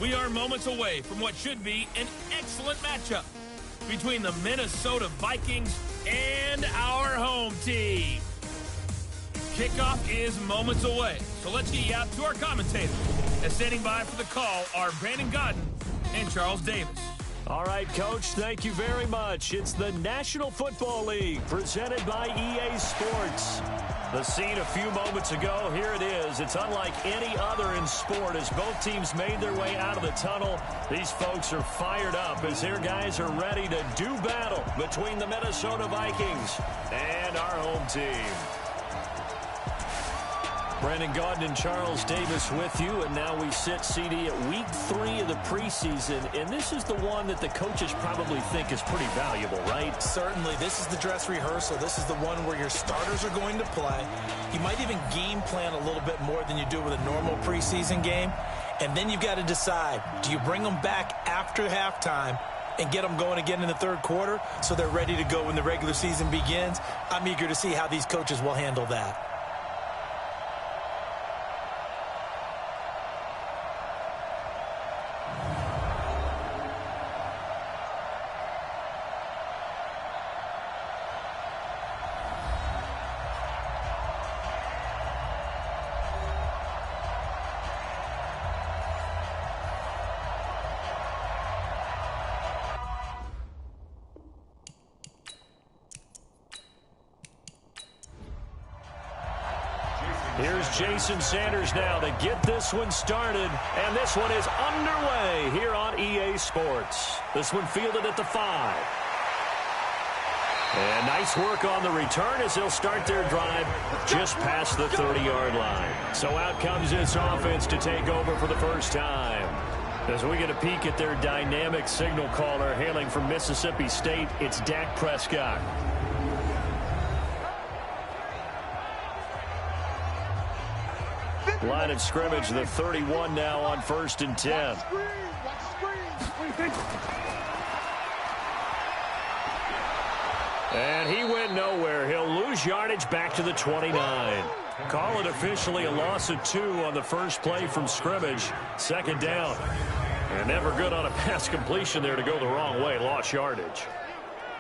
We are moments away from what should be an excellent matchup between the Minnesota Vikings and our home team. Kickoff is moments away, so let's get you out to our commentators. And standing by for the call are Brandon Godden and Charles Davis. All right, Coach, thank you very much. It's the National Football League presented by EA Sports. The scene a few moments ago, here it is. It's unlike any other in sport as both teams made their way out of the tunnel. These folks are fired up as their guys are ready to do battle between the Minnesota Vikings and our home team. Brandon Gaudin and Charles Davis with you, and now we sit, CD, at week 3 of the preseason, and this is the one that the coaches probably think is pretty valuable, right? Certainly. This is the dress rehearsal. This is the one where your starters are going to play. You might even game plan a little bit more than you do with a normal preseason game, and then you've got to decide, do you bring them back after halftime and get them going again in the third quarter so they're ready to go when the regular season begins? I'm eager to see how these coaches will handle that. Here's Jason Sanders now to get this one started, and this one is underway here on EA Sports. This one fielded at the 5. And nice work on the return as they'll start their drive just past the 30-yard line. So out comes this offense to take over for the first time. As we get a peek at their dynamic signal caller hailing from Mississippi State, it's Dak Prescott. Line of scrimmage, the 31 now on 1st and 10. And he went nowhere. He'll lose yardage back to the 29. Call it officially a loss of 2 on the first play from scrimmage. 2nd down. And never good on a pass completion there to go the wrong way. Lost yardage.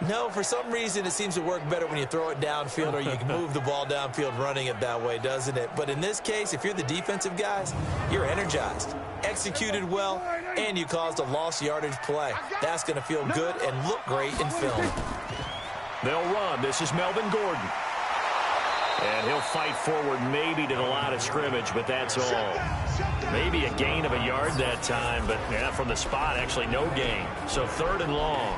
No, for some reason, it seems to work better when you throw it downfield or you can move the ball downfield running it that way, doesn't it? But in this case, if you're the defensive guys, you're energized, executed well, and you caused a lost yardage play. That's going to feel good and look great in film. They'll run. This is Melvin Gordon. And he'll fight forward maybe to the line of scrimmage, but that's all. Maybe a gain of a yard that time, but yeah, from the spot, actually no gain. So 3rd and long.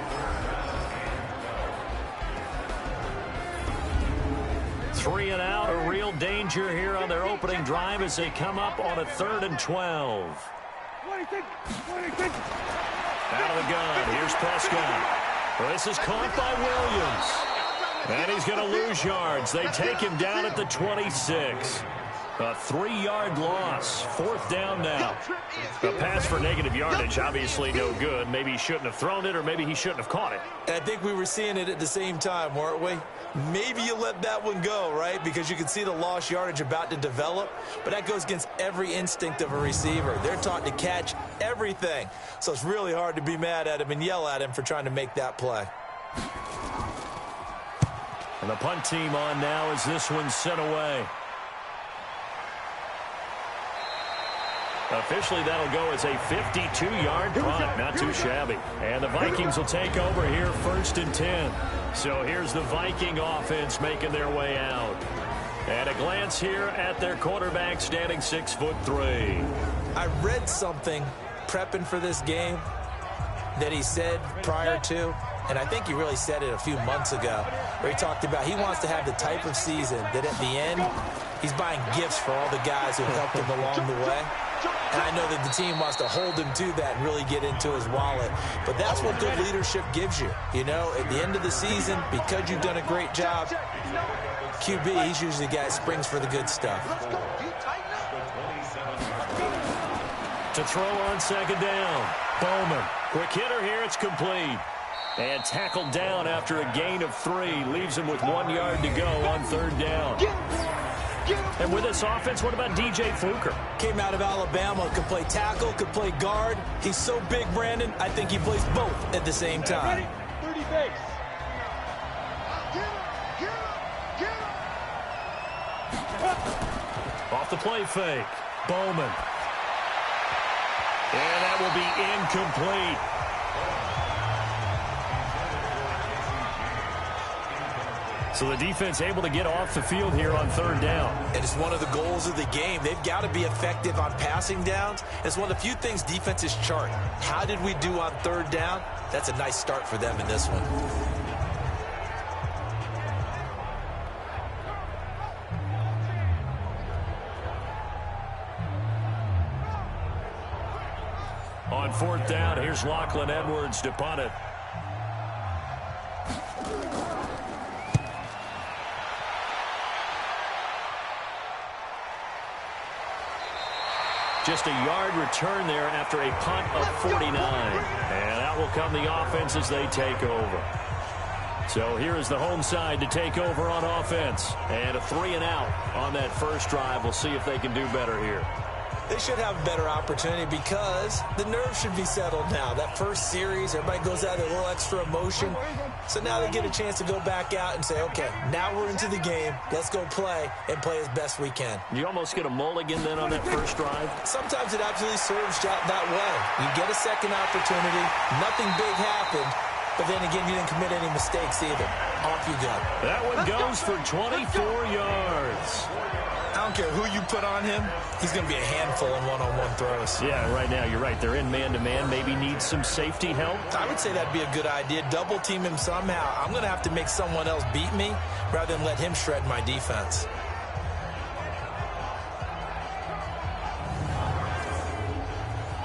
3 and out, a real danger here on their opening drive as they come up on a 3rd and 12. Out of the gun, here's Prescott. Well, this is caught by Williams. And he's going to lose yards. They take him down at the 26. A 3-yard loss. 4th down now. A pass for negative yardage, obviously no good. Maybe he shouldn't have thrown it, or maybe he shouldn't have caught it. I think we were seeing it at the same time, weren't we? Maybe you let that one go, right? Because you can see the lost yardage about to develop. But that goes against every instinct of a receiver. They're taught to catch everything. So it's really hard to be mad at him and yell at him for trying to make that play. And the punt team on now as this one's sent away. Officially, that'll go as a 52-yard punt. Not too shabby. And the Vikings will take over here 1st and 10. So here's the Viking offense making their way out. And a glance here at their quarterback standing 6'3". I read something prepping for this game that he said prior to, and I think he really said it a few months ago, where he talked about he wants to have the type of season that at the end, he's buying gifts for all the guys who helped him along the way. And I know that the team wants to hold him to that and really get into his wallet. But that's what good leadership gives you. You know, at the end of the season, because you've done a great job, QB, he's usually the guy that springs for the good stuff. To throw on 2nd down. Bowman. Quick hitter here. It's complete. And tackled down after a gain of 3. Leaves him with 1 yard to go on 3rd down. And with this offense, what about DJ Fluker? Came out of Alabama, could play tackle, could play guard. He's so big, Brandon, I think he plays both at the same time. 30 base. Off the play fake. Bowman. And that will be incomplete. So the defense able to get off the field here on third down. And it's one of the goals of the game. They've got to be effective on passing downs. It's one of the few things defenses chart. How did we do on third down? That's a nice start for them in this one. On fourth down, here's Lachlan Edwards to punt it. Just a yard return there after a punt of 49. And out will come the offense as they take over. So here is the home side to take over on offense. And a 3-and-out on that first drive. We'll see if they can do better here. They should have a better opportunity because the nerves should be settled now. That first series, everybody goes out with a little extra emotion. So now they get a chance to go back out and say, okay, now we're into the game. Let's go play and play as best we can. You almost get a mulligan then on that first drive? Sometimes it absolutely serves that way. You get a second opportunity. Nothing big happened. But then again, you didn't commit any mistakes either. Off you go. That one goes for 24 yards. I don't care who you put on him. He's going to be a handful in one-on-one throws. Yeah, right now, you're right. They're in man-to-man. Maybe need some safety help. I would say that'd be a good idea. Double team him somehow. I'm going to have to make someone else beat me rather than let him shred my defense.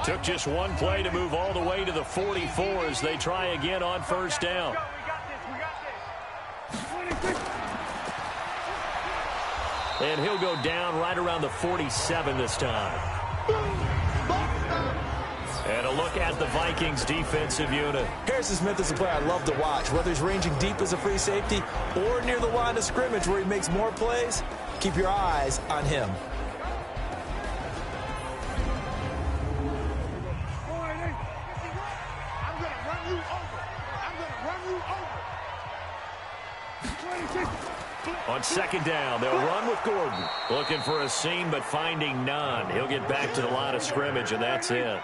Took just one play to move all the way to the 44 as they try again on first down. And he'll go down right around the 47 this time. And a look at the Vikings defensive unit. Harrison Smith is a player I love to watch. Whether he's ranging deep as a free safety or near the line of scrimmage where he makes more plays, keep your eyes on him. On second down, they'll run with Gordon. Looking for a seam, but finding none. He'll get back to the line of scrimmage, and that's it.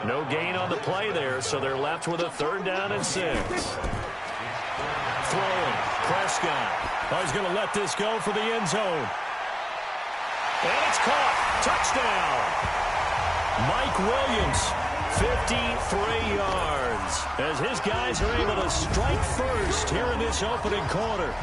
No gain on the play there, so they're left with a 3rd down and 6. Throwing. Prescott. Oh, he's going to let this go for the end zone. And it's caught. Touchdown. Mike Williams, 53 yards. As his guys are able to strike first here in this opening quarter.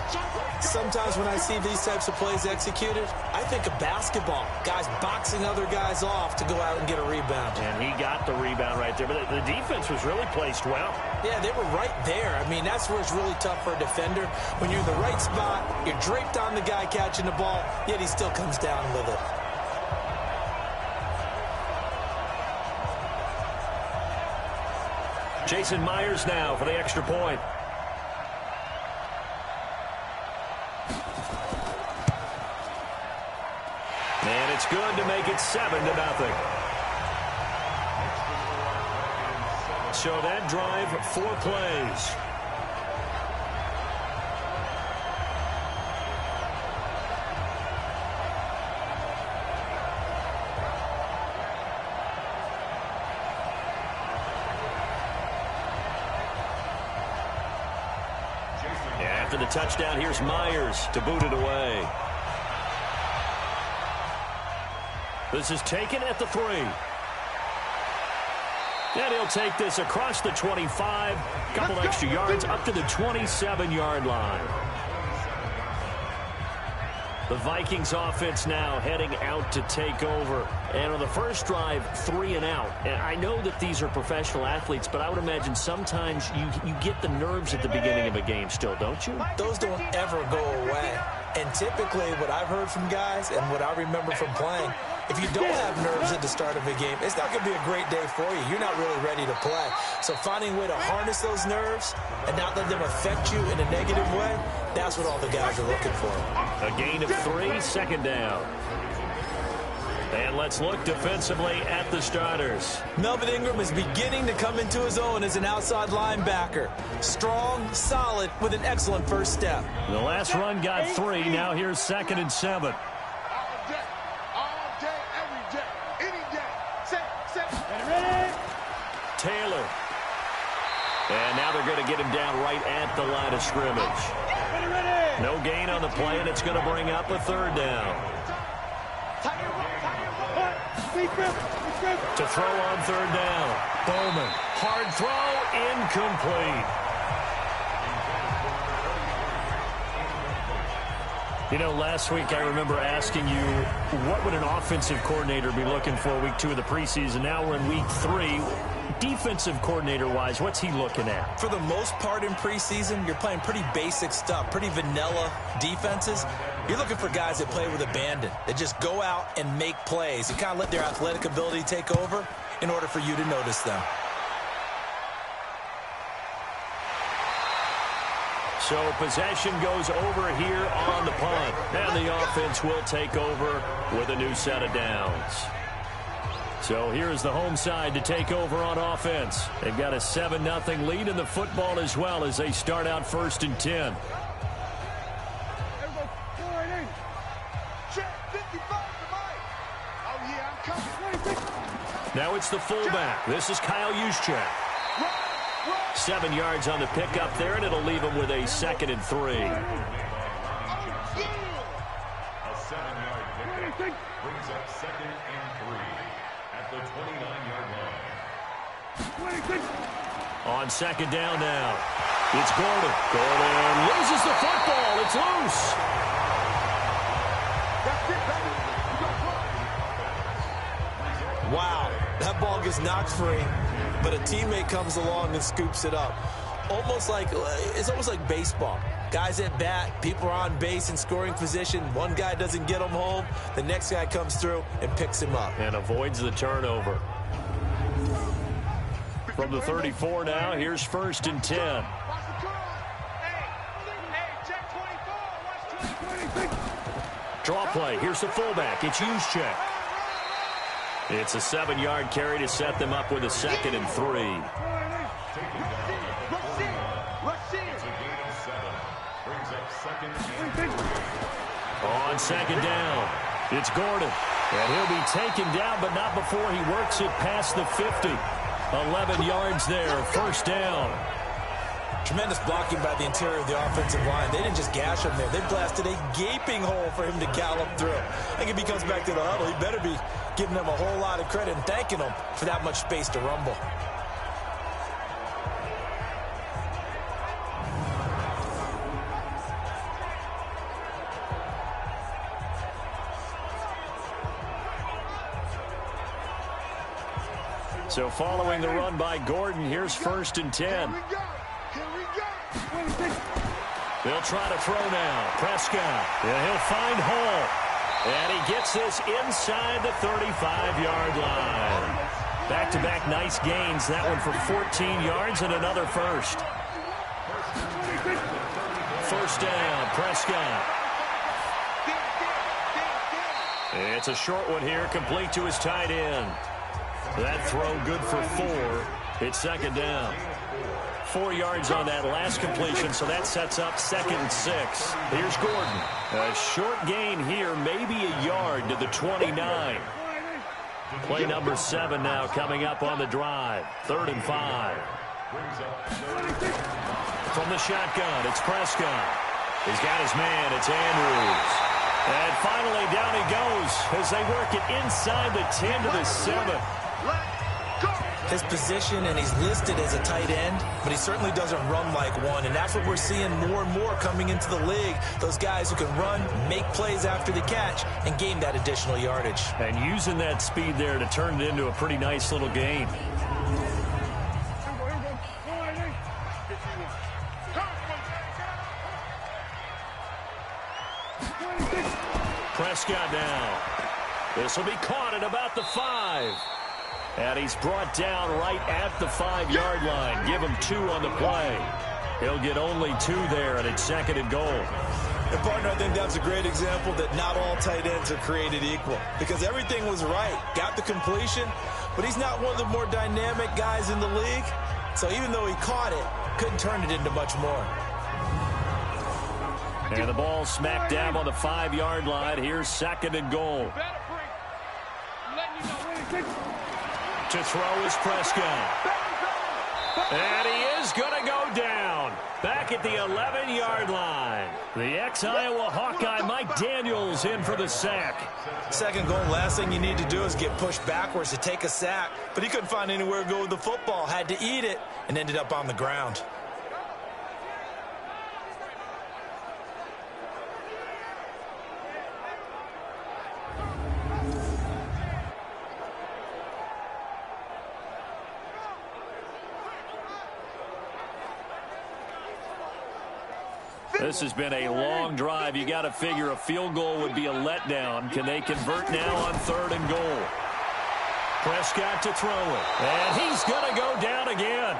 Sometimes when I see these types of plays executed, I think of basketball. Guys boxing other guys off to go out and get a rebound. And he got the rebound right there. But the defense was really placed well. Yeah, they were right there. I mean, that's where it's really tough for a defender. When you're in the right spot, you're draped on the guy catching the ball, yet he still comes down with it. Jason Myers now for the extra point. And it's good to make it 7-0. So that drive, 4 plays. After the touchdown, here's Myers to boot it away. This is taken at the 3. And he'll take this across the 25. Couple extra yards up to the 27-yard line. The Vikings offense now heading out to take over. And on the first drive, 3-and-out. And I know that these are professional athletes, but I would imagine sometimes you get the nerves at the beginning of a game still, don't you? Those don't ever go away. And typically what I've heard from guys and what I remember from playing, If you don't have nerves at the start of a game, it's not going to be a great day for you. You're not really ready to play. So finding a way to harness those nerves and not let them affect you in a negative way, that's what all the guys are looking for. A gain of 3, second down. And let's look defensively at the starters. Melvin Ingram is beginning to come into his own as an outside linebacker. Strong, solid, with an excellent first step. The last run got 3. Now here's 2nd and 7. Taylor. And now they're going to get him down right at the line of scrimmage. No gain on the play, and it's going to bring up a 3rd down. To throw on 3rd down. Bowman. Hard throw. Incomplete. You know, last week I remember asking you, what would an offensive coordinator be looking for week 2 of the preseason? Now we're in week 3. Defensive coordinator-wise, what's he looking at? For the most part in preseason, you're playing pretty basic stuff, pretty vanilla defenses. You're looking for guys that play with abandon, that just go out and make plays. You kind of let their athletic ability take over in order for you to notice them. So possession goes over here on the punt. And the offense will take over with a new set of downs. So here's the home side to take over on offense. They've got a 7-0 lead in the football as well as they start out 1st and 10. Now it's the fullback. This is Kyle Juszczyk. 7 yards on the pickup there, and it'll leave him with a 2nd and 3. A 7-yard pickup brings up 2nd and 3 at the 29-yard line. On 2nd down now, it's Gordon. Gordon loses the football. It's loose. Wow, that ball gets knocked free, but a teammate comes along and scoops it up. It's almost like baseball. Guys at bat, people are on base in scoring position. One guy doesn't get him home. The next guy comes through and picks him up. And avoids the turnover. From the 34 now, here's 1st and 10. Draw play. Here's the fullback. It's Juszczyk. It's a 7-yard carry to set them up with a 2nd and 3. On 2nd down, it's Gordon. And he'll be taken down, but not before he works it past the 50. 11 yards there, 1st down. Tremendous blocking by the interior of the offensive line. They didn't just gash him there. They blasted a gaping hole for him to gallop through. I think if he comes back to the huddle, he better be giving them a whole lot of credit and thanking them for that much space to rumble. So following the run by Gordon, here's 1st and 10. They'll try to throw now. Prescott. And he'll find Hall. And he gets this inside the 35-yard line. Back-to-back nice gains. That one for 14 yards and another first. 1st down, Prescott. It's a short one here, complete to his tight end. That throw good for 4. It's 2nd down. 4 yards on that last completion, so that sets up 2nd and 6. Here's Gordon. A short gain here, maybe a yard to the 29. Play number 7 now coming up on the drive. 3rd and 5. From the shotgun, it's Prescott. He's got his man, it's Andrews. And finally down he goes as they work it inside the 10 to the 7. His position, and he's listed as a tight end, but he certainly doesn't run like one, and that's what we're seeing more and more coming into the league. Those guys who can run, make plays after the catch, and gain that additional yardage. And using that speed there to turn it into a pretty nice little gain. Prescott now. This will be caught at about the 5. And he's brought down right at the 5-yard line. Give him 2 on the play. He'll get only 2 there, and it's 2nd and goal. And, partner, I think that's a great example that not all tight ends are created equal. Because everything was right. Got the completion, but he's not one of the more dynamic guys in the league. So even though he caught it, couldn't turn it into much more. And the ball smack dab on the 5-yard line. Here's 2nd and goal. To throw is Prescott. And he is going to go down. Back at the 11-yard line. The ex-Iowa Hawkeye Mike Daniels in for the sack. 2nd goal, last thing you need to do is get pushed backwards to take a sack. But he couldn't find anywhere to go with the football. Had to eat it and ended up on the ground. This has been a long drive. You got to figure a field goal would be a letdown. Can they convert now on 3rd and goal? Prescott to throw it. And he's going to go down again.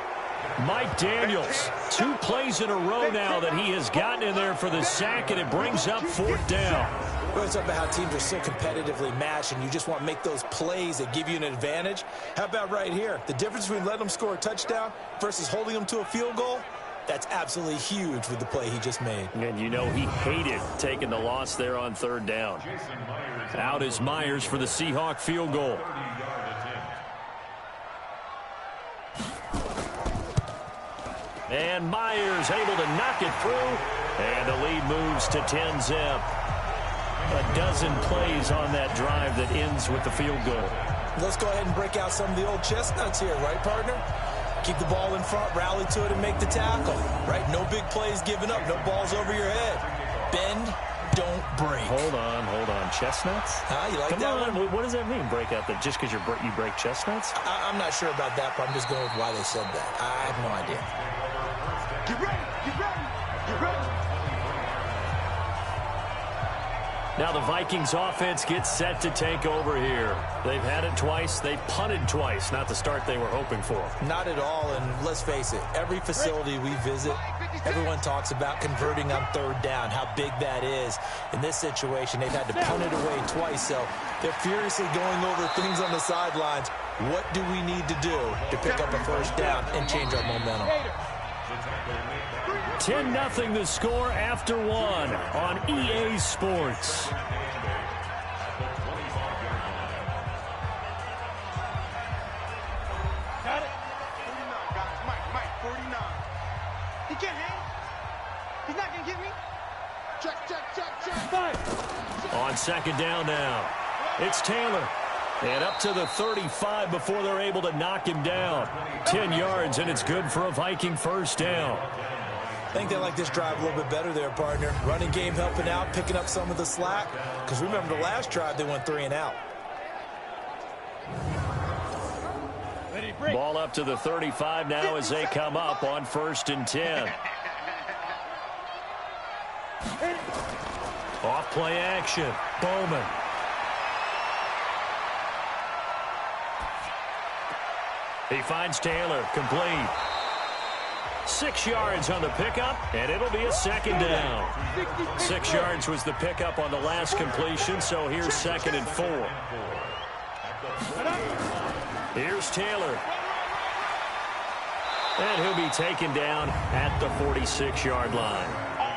Mike Daniels, 2 plays in a row now that he has gotten in there for the sack, and it brings up 4th down. We always talk about how teams are so competitively matched, and you just want to make those plays that give you an advantage. How about right here? The difference between letting them score a touchdown versus holding them to a field goal? That's absolutely huge with the play he just made. And you know he hated taking the loss there on 3rd down. Out is Myers for the Seahawk field goal. And Myers able to knock it through. And the lead moves to 10-zip. A dozen plays on that drive that ends with the field goal. Let's go ahead and break out some of the old chestnuts here, right, partner? Keep the ball in front, rally to it, and make the tackle. Right? No big plays given up. No balls over your head. Bend, don't break. Hold on. Chestnuts? You like Come that on. one? What does that mean, break out? That just because you break chestnuts? I'm not sure about that, but I'm just going with why they said that. I have no idea. Get ready. Get ready. Get ready. Now the Vikings offense gets set to take over here. They've had it twice. They've punted twice. Not the start they were hoping for. Not at all, and let's face it, every facility we visit, everyone talks about converting on 3rd down, how big that is. In this situation, they've had to punt it away twice, so they're furiously going over things on the sidelines. What do we need to do to pick up a 1st down and change our momentum? 10-0 the score after 1 on EA Sports. Got it. 49, guys. Mike, 49. He can't hang. He's not going to get me. Check. Five. On 2nd down now, it's Taylor. And up to the 35 before they're able to knock him down. 10 yards, and it's good for a Viking 1st down. I think they like this drive a little bit better there, partner. Running game helping out, picking up some of the slack. Because remember the last drive, they went 3 and out. Ball up to the 35 now as they come up on 1st and 10. Off play action. Bowman. He finds Taylor, complete. 6 yards on the pickup, and it'll be a 2nd down. 6 yards was the pickup on the last completion, so here's 2nd and 4. Here's Taylor. And he'll be taken down at the 46-yard line.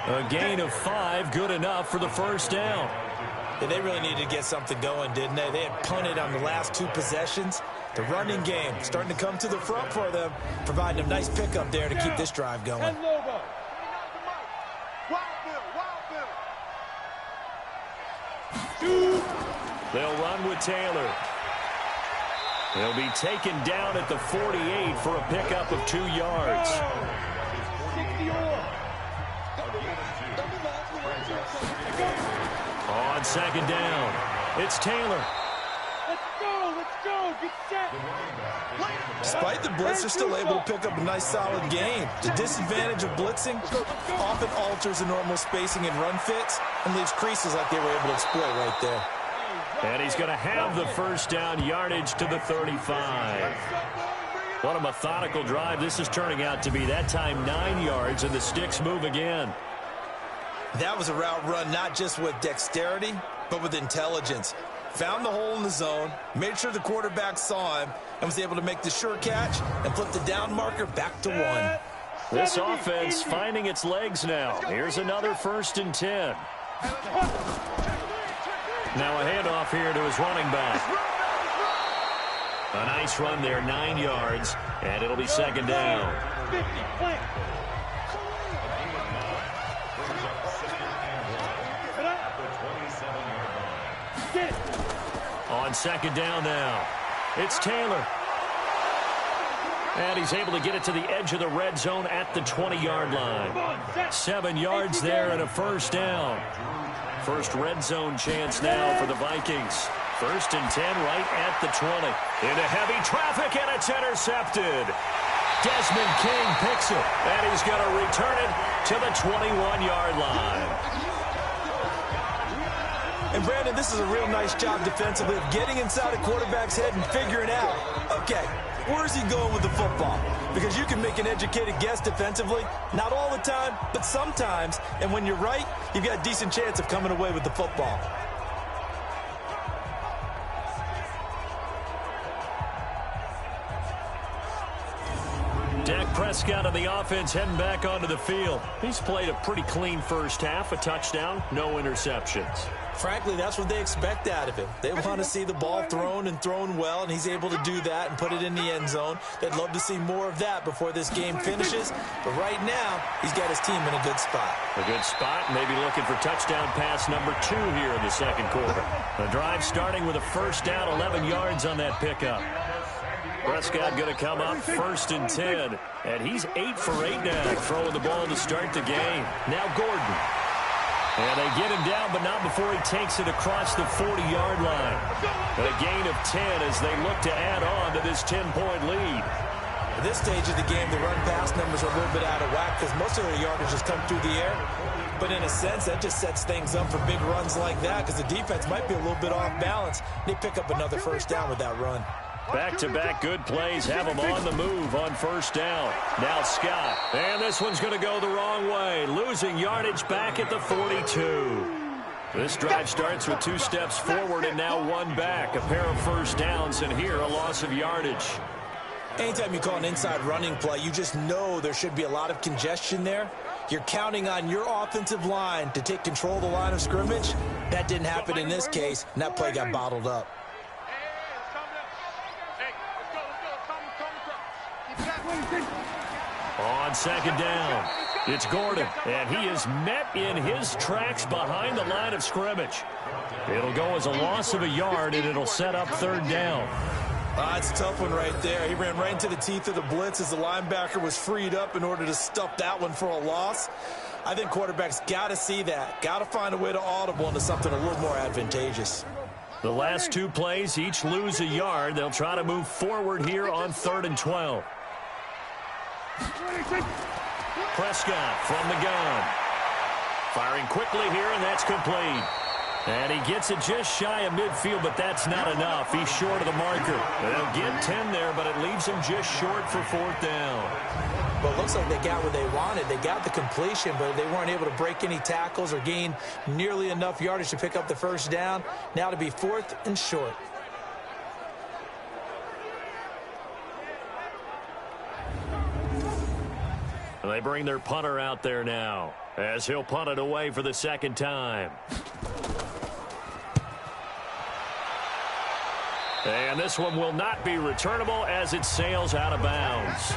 A gain of 5, good enough for the 1st down. Yeah, they really needed to get something going, didn't they? They had punted on the last 2 possessions. The running game starting to come to the front for them, providing a nice pickup there to keep this drive going. They'll run with Taylor. He'll be taken down at the 48 for a pickup of 2 yards. On 2nd down, it's Taylor. Let's go, get set. Despite the blitz, they're still able to pick up a nice solid gain. The disadvantage of blitzing often alters the normal spacing and run fits and leaves creases like they were able to exploit right there. And he's going to have the first down, yardage to the 35. What a methodical drive this is turning out to be. That time 9 yards, and the sticks move again. That was a route run not just with dexterity, but with intelligence. Found the hole in the zone, made sure the quarterback saw him, and was able to make the sure catch and flip the down marker back to 1. This offense finding its legs now. Here's another 1st and 10. Now a handoff here to his running back. A nice run there, 9 yards, and it'll be 2nd down. On 2nd down now, it's Taylor. And he's able to get it to the edge of the red zone at the 20-yard line. 7 yards there and a 1st down. First red zone chance now for the Vikings. 1st and 10 right at the 20. Into heavy traffic, and it's intercepted. Desmond King picks it, and he's going to return it to the 21-yard line. And, Brandon, this is a real nice job defensively of getting inside a quarterback's head and figuring out, okay, where's he going with the football? Because you can make an educated guess defensively, not all the time, but sometimes. And when you're right, you've got a decent chance of coming away with the football. Dak Prescott of the offense heading back onto the field. He's played a pretty clean first half, a touchdown, no interceptions. Frankly, that's what they expect out of him. They want to see the ball thrown and thrown well, and he's able to do that and put it in the end zone. They'd love to see more of that before this game finishes. But right now, he's got his team in a good spot. A good spot, maybe looking for touchdown pass number 2 here in the 2nd quarter. The drive starting with a 1st down, 11 yards on that pickup. Prescott going to come up 1st and 10. And he's 8 for 8 now, throwing the ball to start the game. Now Gordon. And they get him down, but not before he takes it across the 40-yard line. A gain of 10 as they look to add on to this 10-point lead. At this stage of the game, the run-pass numbers are a little bit out of whack because most of their yardage has come through the air. But in a sense, that just sets things up for big runs like that because the defense might be a little bit off balance. They pick up another 1st down with that run. Back-to-back good plays have him on the move on 1st down. Now Scott. And this one's going to go the wrong way. Losing yardage back at the 42. This drive starts with 2 steps forward and now 1 back. A pair of 1st downs, and here a loss of yardage. Anytime you call an inside running play, you just know there should be a lot of congestion there. You're counting on your offensive line to take control of the line of scrimmage. That didn't happen in this case, and that play got bottled up. On 2nd down, it's Gordon, and he is met in his tracks behind the line of scrimmage. It'll go as a loss of a yard, and it'll set up 3rd down. It's a tough one right there. He ran right into the teeth of the blitz as the linebacker was freed up in order to stuff that one for a loss. I think quarterbacks got to see that. Got to find a way to audible into something a little more advantageous. The last 2 plays each lose a yard. They'll try to move forward here on 3rd and 12. Prescott from the gun. Firing quickly here, and that's complete. And he gets it just shy of midfield, but that's not enough. He's short of the marker. They'll get 10 there, but it leaves him just short for 4th down. Well, it looks like they got what they wanted. They got the completion, but they weren't able to break any tackles or gain nearly enough yardage to pick up the 1st down. Now to be 4th and short. They bring their punter out there now as he'll punt it away for the 2nd time. And this one will not be returnable as it sails out of bounds.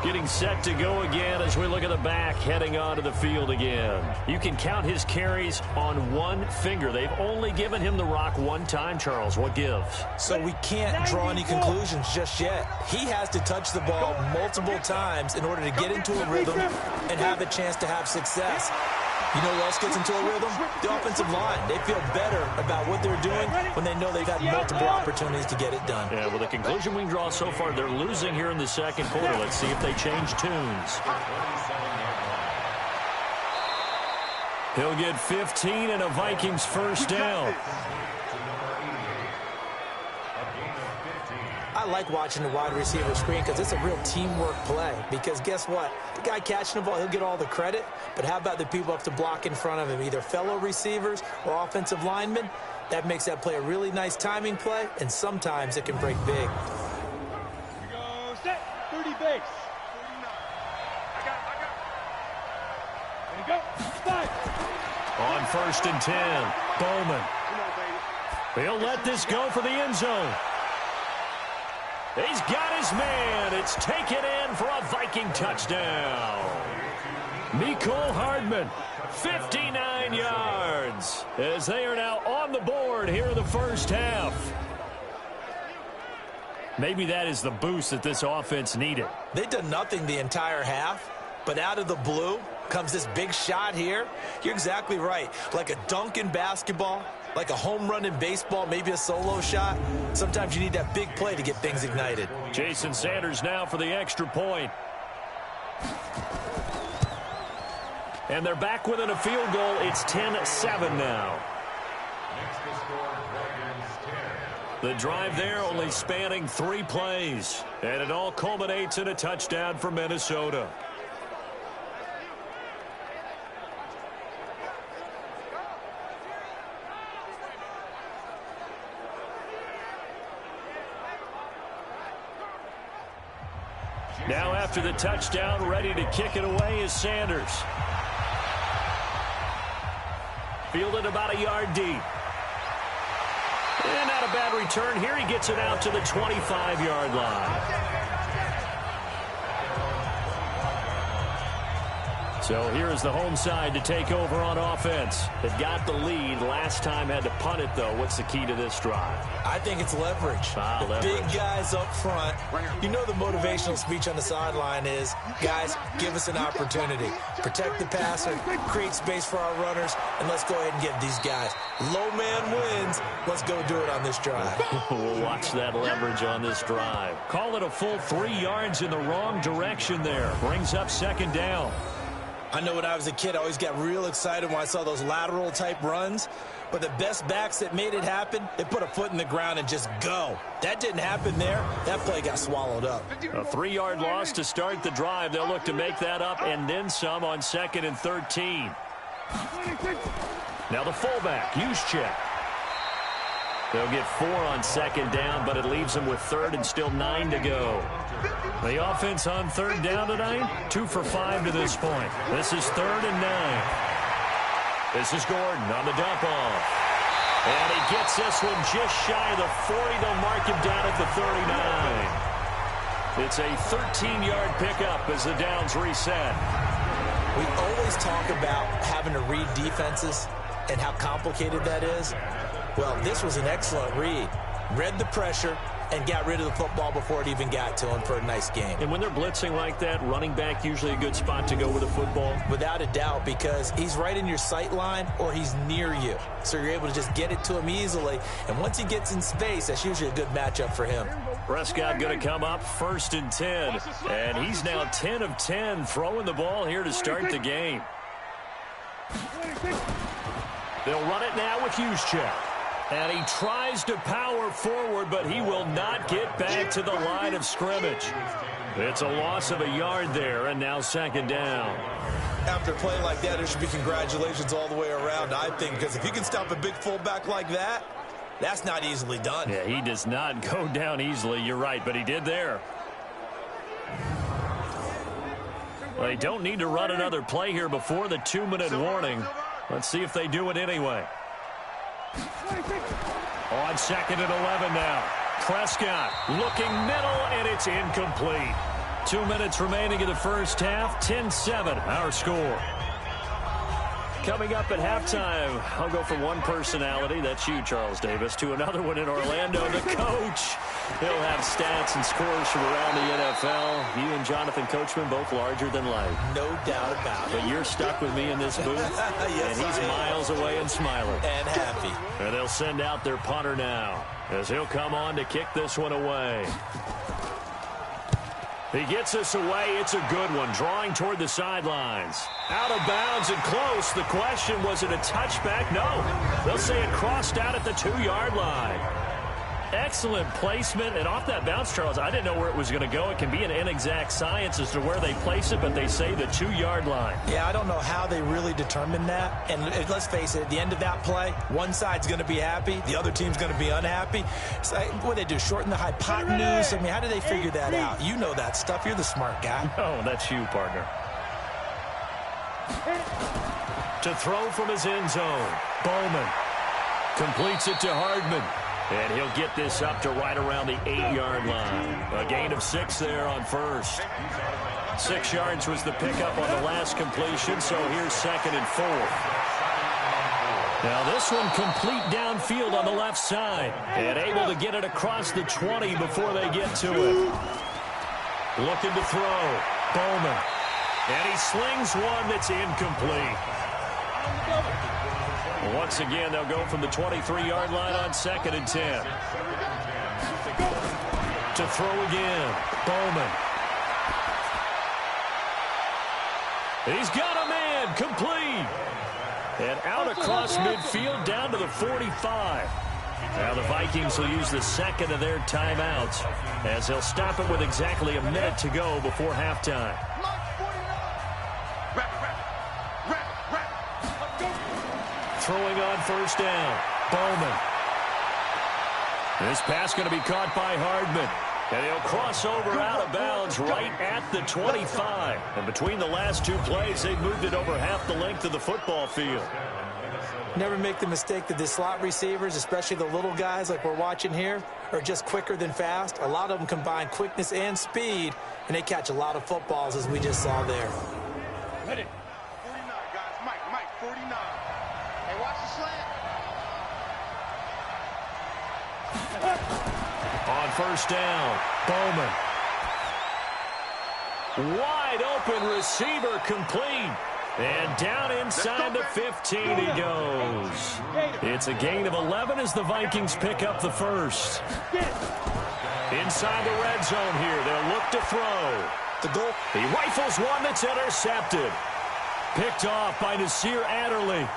Getting set to go again as we look at the back heading onto the field again. You can count his carries on 1 finger. They've only given him the rock 1 time, Charles. What gives? So we can't draw any conclusions just yet. He has to touch the ball multiple times in order to get into a rhythm and have a chance to have success. You know who else gets into a rhythm? The offensive line. They feel better about what they're doing when they know they've had multiple opportunities to get it done. Yeah, well, the conclusion we can draw so far, they're losing here in the 2nd quarter. Let's see if they change tunes. He'll get 15 and a Vikings first down. I like watching the wide receiver screen because it's a real teamwork play. Because guess what? The guy catching the ball, he'll get all the credit. But how about the people up to block in front of him, either fellow receivers or offensive linemen? That makes that play a really nice timing play, and sometimes it can break big. Here we go, set, 30 base. 49. I got it. There you go. 5. On 1st and 10, Bowman. Come on, baby. He'll let this go for the end zone. He's got his man. It's taken in for a Viking touchdown. Mecole Hardman, 59 yards, as they are now on the board here in the first half. Maybe that is the boost that this offense needed. They've done nothing the entire half, but out of the blue comes this big shot here. You're exactly right. Like a dunk in basketball, like a home run in baseball, maybe a solo shot. Sometimes you need that big play to get things ignited. Jason Sanders now for the extra point. And they're back within a field goal. It's 10-7 now. The drive there only spanning 3 plays. And it all culminates in a touchdown for Minnesota. Now after the touchdown, ready to kick it away is Sanders. Fielded about a yard deep. And not a bad return here. He gets it out to the 25-yard line. So here is the home side to take over on offense. They've got the lead. Last time had to punt it, though. What's the key to this drive? I think it's leverage. Leverage. Big guys up front. You know the motivational speech on the sideline is, guys, give us an opportunity. Protect the passer, create space for our runners, and let's go ahead and get these guys. Low man wins. Let's go do it on this drive. We'll watch that leverage on this drive. Call it a full 3 yards in the wrong direction there. Brings up 2nd down. I know when I was a kid, I always got real excited when I saw those lateral-type runs. But the best backs that made it happen, they put a foot in the ground and just go. That didn't happen there. That play got swallowed up. A 3-yard loss to start the drive. They'll look to make that up and then some on 2nd and 13. Now the fullback, Juszczyk. They'll get 4 on 2nd down, but it leaves them with 3rd and still 9 to go. The offense on 3rd down tonight, 2 for 5 to this point. This is 3rd and 9. This is Gordon on the dump off. And he gets this one just shy of the 40. They'll mark him down at the 39. It's a 13-yard pickup as the downs reset. We always talk about having to read defenses and how complicated that is. Well, this was an excellent read. Read the pressure and got rid of the football before it even got to him for a nice game. And when they're blitzing like that, running back usually a good spot to go with the football? Without a doubt, because he's right in your sight line or he's near you. So you're able to just get it to him easily. And once he gets in space, that's usually a good matchup for him. Prescott going to come up 1st and 10. And he's now 10 of 10 throwing the ball here to start the game. They'll run it now with Juszczyk. And he tries to power forward, but he will not get back to the line of scrimmage. It's a loss of a yard there, and now 2nd down. After a play like that, there should be congratulations all the way around, I think, because if you can stop a big fullback like that, that's not easily done. Yeah, he does not go down easily. You're right, but he did there. Well, they don't need to run another play here before the 2-minute warning. Let's see if they do it anyway. On 2nd and 11 now. Prescott looking middle, and it's incomplete. 2 minutes remaining in the first half. 10-7, our score. Coming up at halftime, I'll go from one personality, that's you, Charles Davis, to another one in Orlando, the coach. He'll have stats and scores from around the NFL. You and Jonathan Coachman, both larger than life. No doubt about it. But you're stuck with me in this booth, yes, and he's miles away and smiling. And happy. And they'll send out their punter now, as he'll come on to kick this one away. He gets us away. It's a good one, drawing toward the sidelines. Out of bounds and close. The question, was it a touchback? No. They'll say it crossed out at the 2-yard line. Excellent placement, and off that bounce, Charles, I didn't know where it was going to go. It can be an inexact science as to where they place it, but they say the 2-yard line. Yeah, I don't know how they really determined that. And let's face it, at the end of that play, one side's going to be happy, the other team's going to be unhappy. It's like, what do they do, shorten the hypotenuse? I mean, how do they figure that out? You know that stuff. You're the smart guy. Oh, that's you, partner. To throw from his end zone, Bowman completes it to Hardman. And he'll get this up to right around the 8-yard line. A gain of 6 there on first. 6 yards was the pickup on the last completion, so here's 2nd and 4. Now this one complete downfield on the left side. And able to get it across the 20 before they get to it. Looking to throw. Bowman. And he slings one that's incomplete. Once again, they'll go from the 23-yard line on 2nd and 10. To throw again, Bowman. He's got a man, complete. And out across midfield down to the 45. Now the Vikings will use the 2nd of their timeouts as they'll stop it with exactly a minute to go before halftime. Throwing on first down, Bowman. This pass going to be caught by Hardman. And he'll cross over out of bounds right at the 25. And between the last 2 plays, they've moved it over half the length of the football field. Never make the mistake that the slot receivers, especially the little guys like we're watching here, are just quicker than fast. A lot of them combine quickness and speed, and they catch a lot of footballs, as we just saw there. Ready. 49, guys. Mike, 49. Hey, watch the slant. On first down, Bowman. Wide open receiver, complete. And down inside the 15 he goes. It's a gain of 11 as the Vikings pick up the first. Inside the red zone here, they'll look to throw. The goal. He rifles one that's intercepted. Picked off by Nasir Adderley.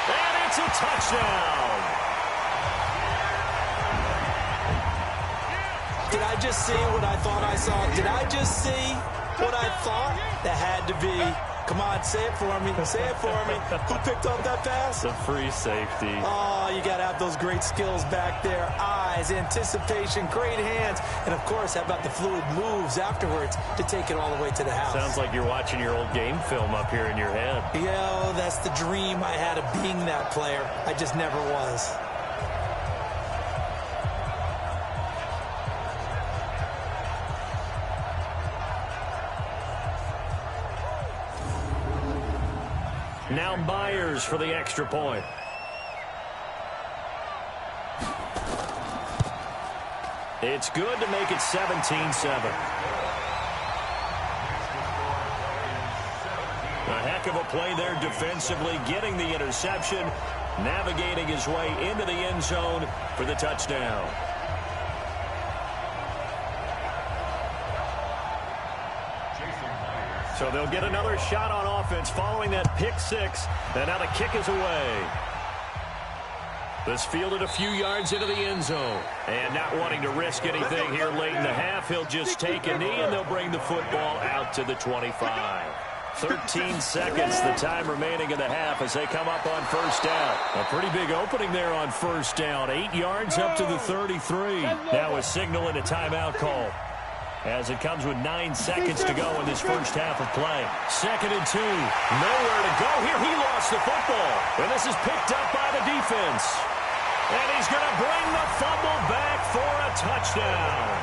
And it's a touchdown. Did I just see what I thought I saw? Did I just see what I thought? That had to be. Come on, say it for me. Say it for me. Who picked up that pass? The free safety. Oh, you got to have those great skills back there. Eyes, anticipation, great hands. And, of course, how about the fluid moves afterwards to take it all the way to the house? Sounds like you're watching your old game film up here in your head. Yeah, that's the dream I had of being that player. I just never was. Now Myers for the extra point. It's good to make it 17-7. A heck of a play there defensively, getting the interception, navigating his way into the end zone for the touchdown. So they'll get another shot on offense following that pick six. And now the kick is away. This fielded a few yards into the end zone. And not wanting to risk anything here late in the half, he'll just take a knee and they'll bring the football out to the 25. 13 seconds, the time remaining in the half as they come up on first down. A pretty big opening there on first down. 8 yards up to the 33. Now a signal and a timeout call, as it comes with 9 seconds to go in this first half of play. 2nd and 2. Nowhere to go here. He lost the football. And this is picked up by the defense. And he's going to bring the fumble back for a touchdown.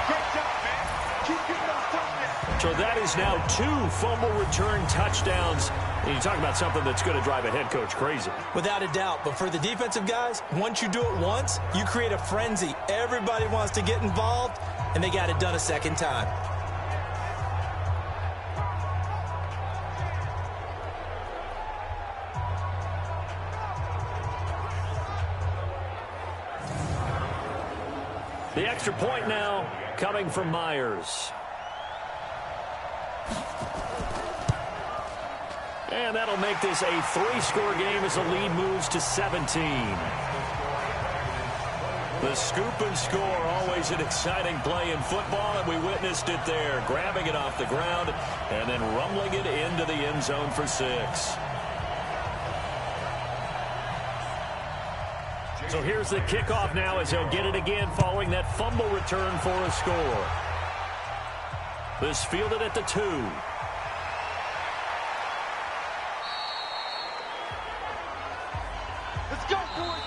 Great job, man. Keep getting those touchdowns. So that is now 2 fumble return touchdowns. And you talk about something that's going to drive a head coach crazy. Without a doubt. But for the defensive guys, once you do it once, you create a frenzy. Everybody wants to get involved, and they got it done a second time. The extra point now coming from Myers. And that'll make this a 3-score game as the lead moves to 17. The scoop and score, always an exciting play in football, and we witnessed it there, grabbing it off the ground and then rumbling it into the end zone for 6. So here's the kickoff now as he'll get it again following that fumble return for a score. This fielded at the 2.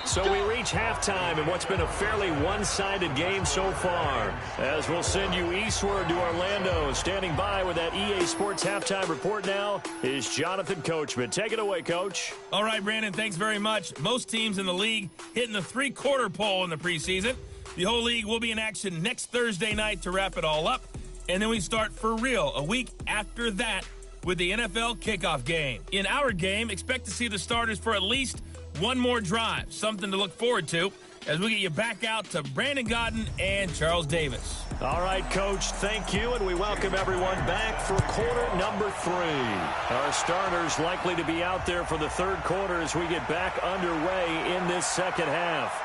So we reach halftime in what's been a fairly one-sided game so far. As we'll send you eastward to Orlando. Standing by with that EA Sports halftime report now is Jonathan Coachman. Take it away, Coach. All right, Brandon, thanks very much. Most teams in the league hitting the 3-quarter pole in the preseason. The whole league will be in action next Thursday night to wrap it all up. And then we start for real a week after that with the NFL kickoff game. In our game, expect to see the starters for at least one more drive, something to look forward to as we get you back out to Brandon Godden and Charles Davis. All right, Coach, thank you, and we welcome everyone back for quarter number 3. Our starters likely to be out there for the third quarter as we get back underway in this second half.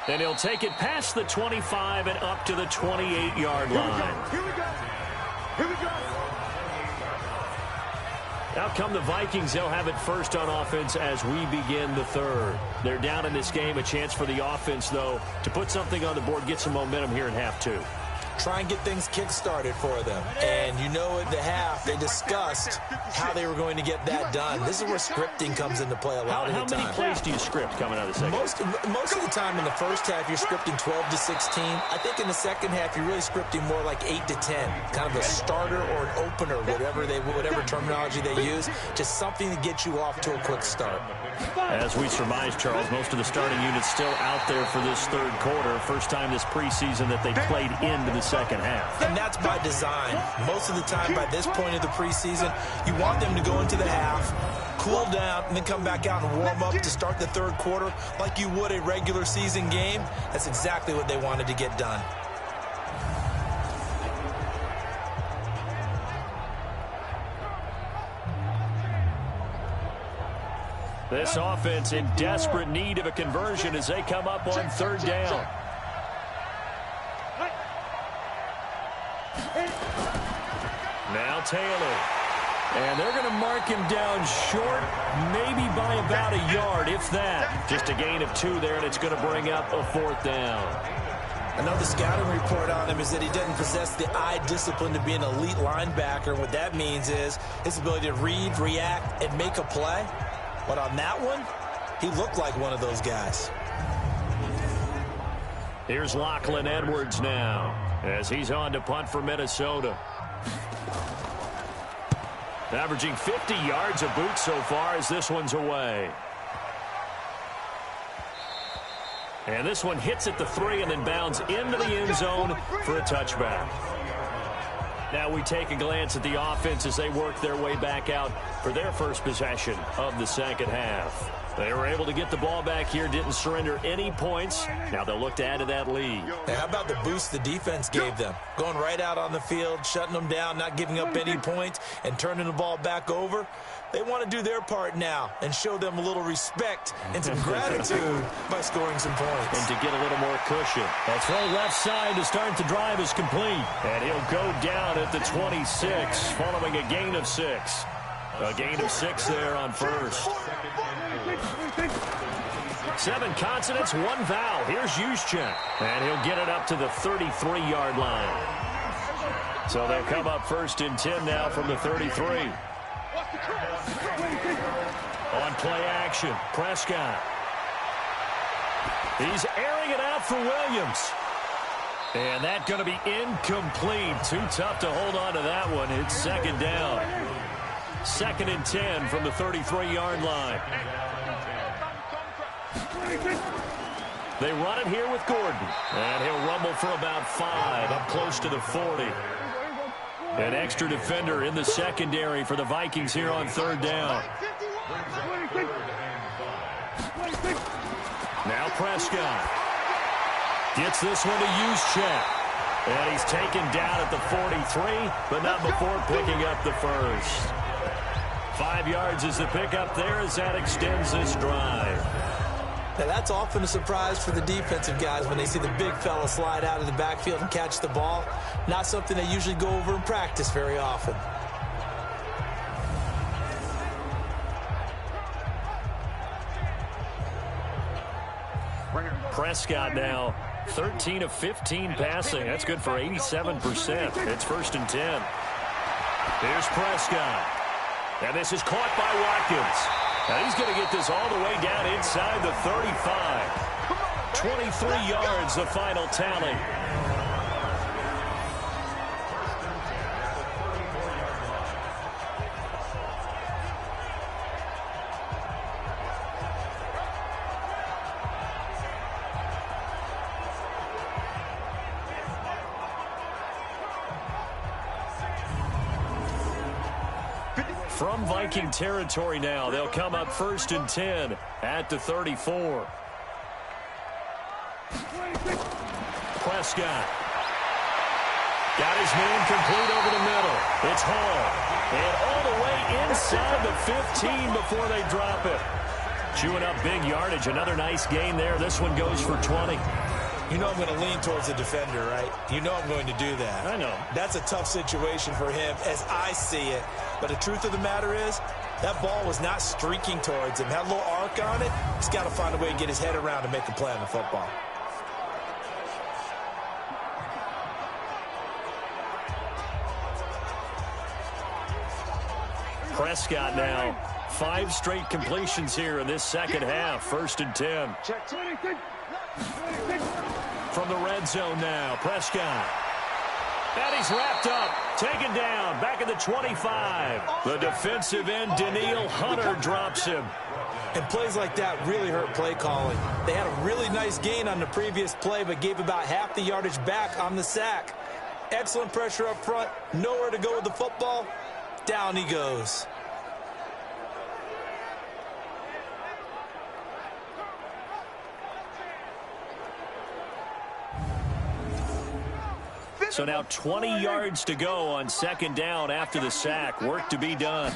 And he'll take it past the 25 and up to the 28-yard line. Here we go. Here we go. Out come the Vikings. They'll have it first on offense as we begin the third. They're down in this game. A chance for the offense, though, to put something on the board, get some momentum here in half 2. Try and get things kick-started for them. And you know at the half, they discussed how they were going to get that done. This is where scripting comes into play a lot of the time. How many plays do you script coming out of the second? Most of the time in the first half, you're scripting 12 to 16. I think in the second half, you're really scripting more like 8 to 10. Kind of a starter or an opener, whatever terminology they use. Just something to get you off to a quick start. As we surmise, Charles, most of the starting units still out there for this third quarter. First time this preseason that they played into the second half. And that's by design. Most of the time by this point of the preseason, you want them to go into the half, cool down, and then come back out and warm up to start the third quarter like you would a regular season game. That's exactly what they wanted to get done. This offense in desperate need of a conversion as they come up on third down. Now Taylor. And they're going to mark him down short, maybe by about a yard, if that. Just a gain of 2 there, and it's going to bring up a 4th down. Another scouting report on him is that he doesn't possess the eye discipline to be an elite linebacker. And what that means is his ability to read, react, and make a play. But on that one, he looked like one of those guys. Here's Lachlan Edwards now as he's on to punt for Minnesota. Averaging 50 yards a boot so far as this one's away. And this one hits at the 3 and then bounds into the end zone for a touchback. Now we take a glance at the offense as they work their way back out for their first possession of the second half. They were able to get the ball back here, didn't surrender any points. Now they'll look to add to that lead. Now, how about the boost the defense gave them? Going right out on the field, shutting them down, not giving up any points, and turning the ball back over. They want to do their part now and show them a little respect and some gratitude by scoring some points. And to get a little more cushion. That throw left side to start the drive is complete. And he'll go down at the 26 following a gain of 6. A gain of 6 there on first. 7 consonants, 1 vowel. Here's Juszczyk. And he'll get it up to the 33-yard line. So they'll come up first and 10 now from the 33. On play action, Prescott. He's airing it out for Williams. And that's going to be incomplete. Too tough to hold on to that one. It's second down. 2nd and 10 from the 33-yard line. They run it here with Gordon. And he'll rumble for about 5, up close to the 40. An extra defender in the secondary for the Vikings here on third down. Now Prescott. Gets this one to Juszczyk. And he's taken down at the 43, but not before picking up the first. 5 yards is the pickup there as that extends this drive. Now, that's often a surprise for the defensive guys when they see the big fella slide out of the backfield and catch the ball. Not something they usually go over in practice very often. Prescott now 13 of 15 passing. That's good for 87%. It's 1st and 10. Here's Prescott. And this is caught by Watkins. Now he's going to get this all the way down inside the 35. 23 yards, the final tally. From Viking territory now, they'll come up 1st and 10 at the 34. Prescott. Got his man complete over the middle. It's Hall. And all the way inside the 15 before they drop it. Chewing up big yardage. Another nice gain there. This one goes for 20. You know I'm going to lean towards the defender, right? You know I'm going to do that. I know. That's a tough situation for him as I see it. But the truth of the matter is, that ball was not streaking towards him. Had a little arc on it. He's got to find a way to get his head around to make a play on the football. Prescott now 5 straight completions here in this second half. 1st and 10. From the red zone now, Prescott. And he's wrapped up, taken down, back at the 25. The defensive end, Daniil Hunter, drops him. And plays like that really hurt play calling. They had a really nice gain on the previous play, but gave about half the yardage back on the sack. Excellent pressure up front, nowhere to go with the football. Down he goes. So now 20 yards to go on 2nd down after the sack. Work to be done.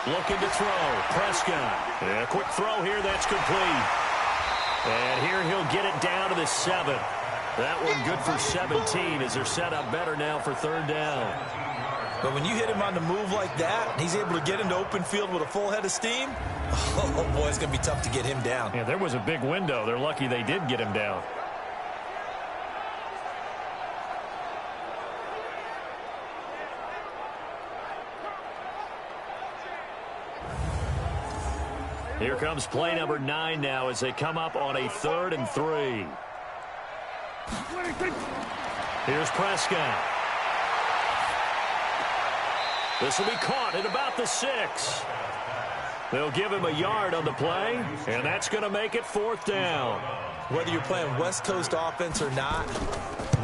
Looking to throw. Prescott. And a quick throw here. That's complete. And here he'll get it down to the 7. That one good for 17 as they're set up better now for 3rd down. But when you hit him on the move like that, he's able to get into open field with a full head of steam. Oh, boy, it's going to be tough to get him down. Yeah, there was a big window. They're lucky they did get him down. Here comes play number 9 now as they come up on a 3rd and 3. Here's Prescott. This will be caught at about the 6. They'll give him a yard on the play, and that's going to make it 4th down. Whether you're playing West Coast offense or not,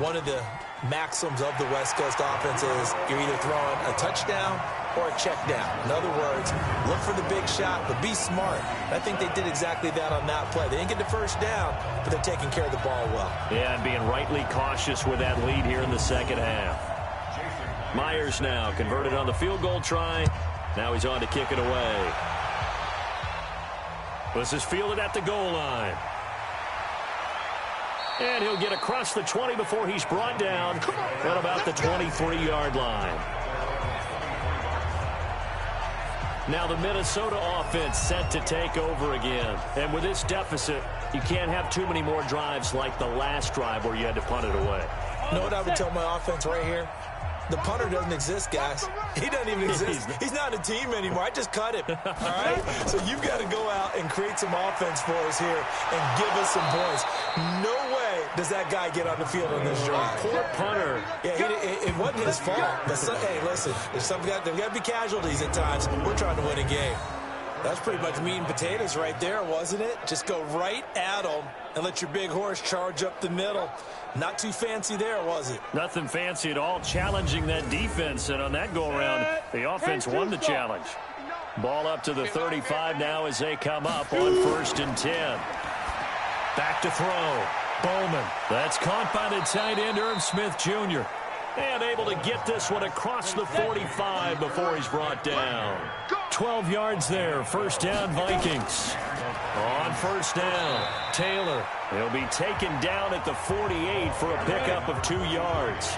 one of the maxims of the West Coast offense is you're either throwing a touchdown or a check down. In other words, look for the big shot, but be smart. I think they did exactly that on that play. They didn't get the first down, but they're taking care of the ball well. Yeah, and being rightly cautious with that lead here in the second half. Myers now converted on the field goal try. Now he's on to kick it away. This is fielded at the goal line. And he'll get across the 20 before he's brought down at about the 23-yard line. Now the Minnesota offense set to take over again. And with this deficit, you can't have too many more drives like the last drive where you had to punt it away. You know what I would tell my offense right here? The punter doesn't exist, guys. He doesn't even exist. He's not a team anymore. I just cut him. All right? So you've got to go out and create some offense for us here and give us some points. No way does that guy get on the field on this drive. Poor punter. Yeah, it wasn't his fault. But hey, listen, there's got to be casualties at times. We're trying to win a game. That's pretty much meat and potatoes right there, wasn't it? Just go right at them and let your big horse charge up the middle. Not too fancy there, was it? Nothing fancy at all, challenging that defense. And on that go-around, the offense won the challenge. Ball up to the 35 now as they come up on 1st and 10. Back to throw. Bowman. That's caught by the tight end, Irv Smith Jr. And able to get this one across the 45 before he's brought down. 12 yards there. First down, Vikings. On first down, Taylor. He'll be taken down at the 48 for a pickup of 2 yards.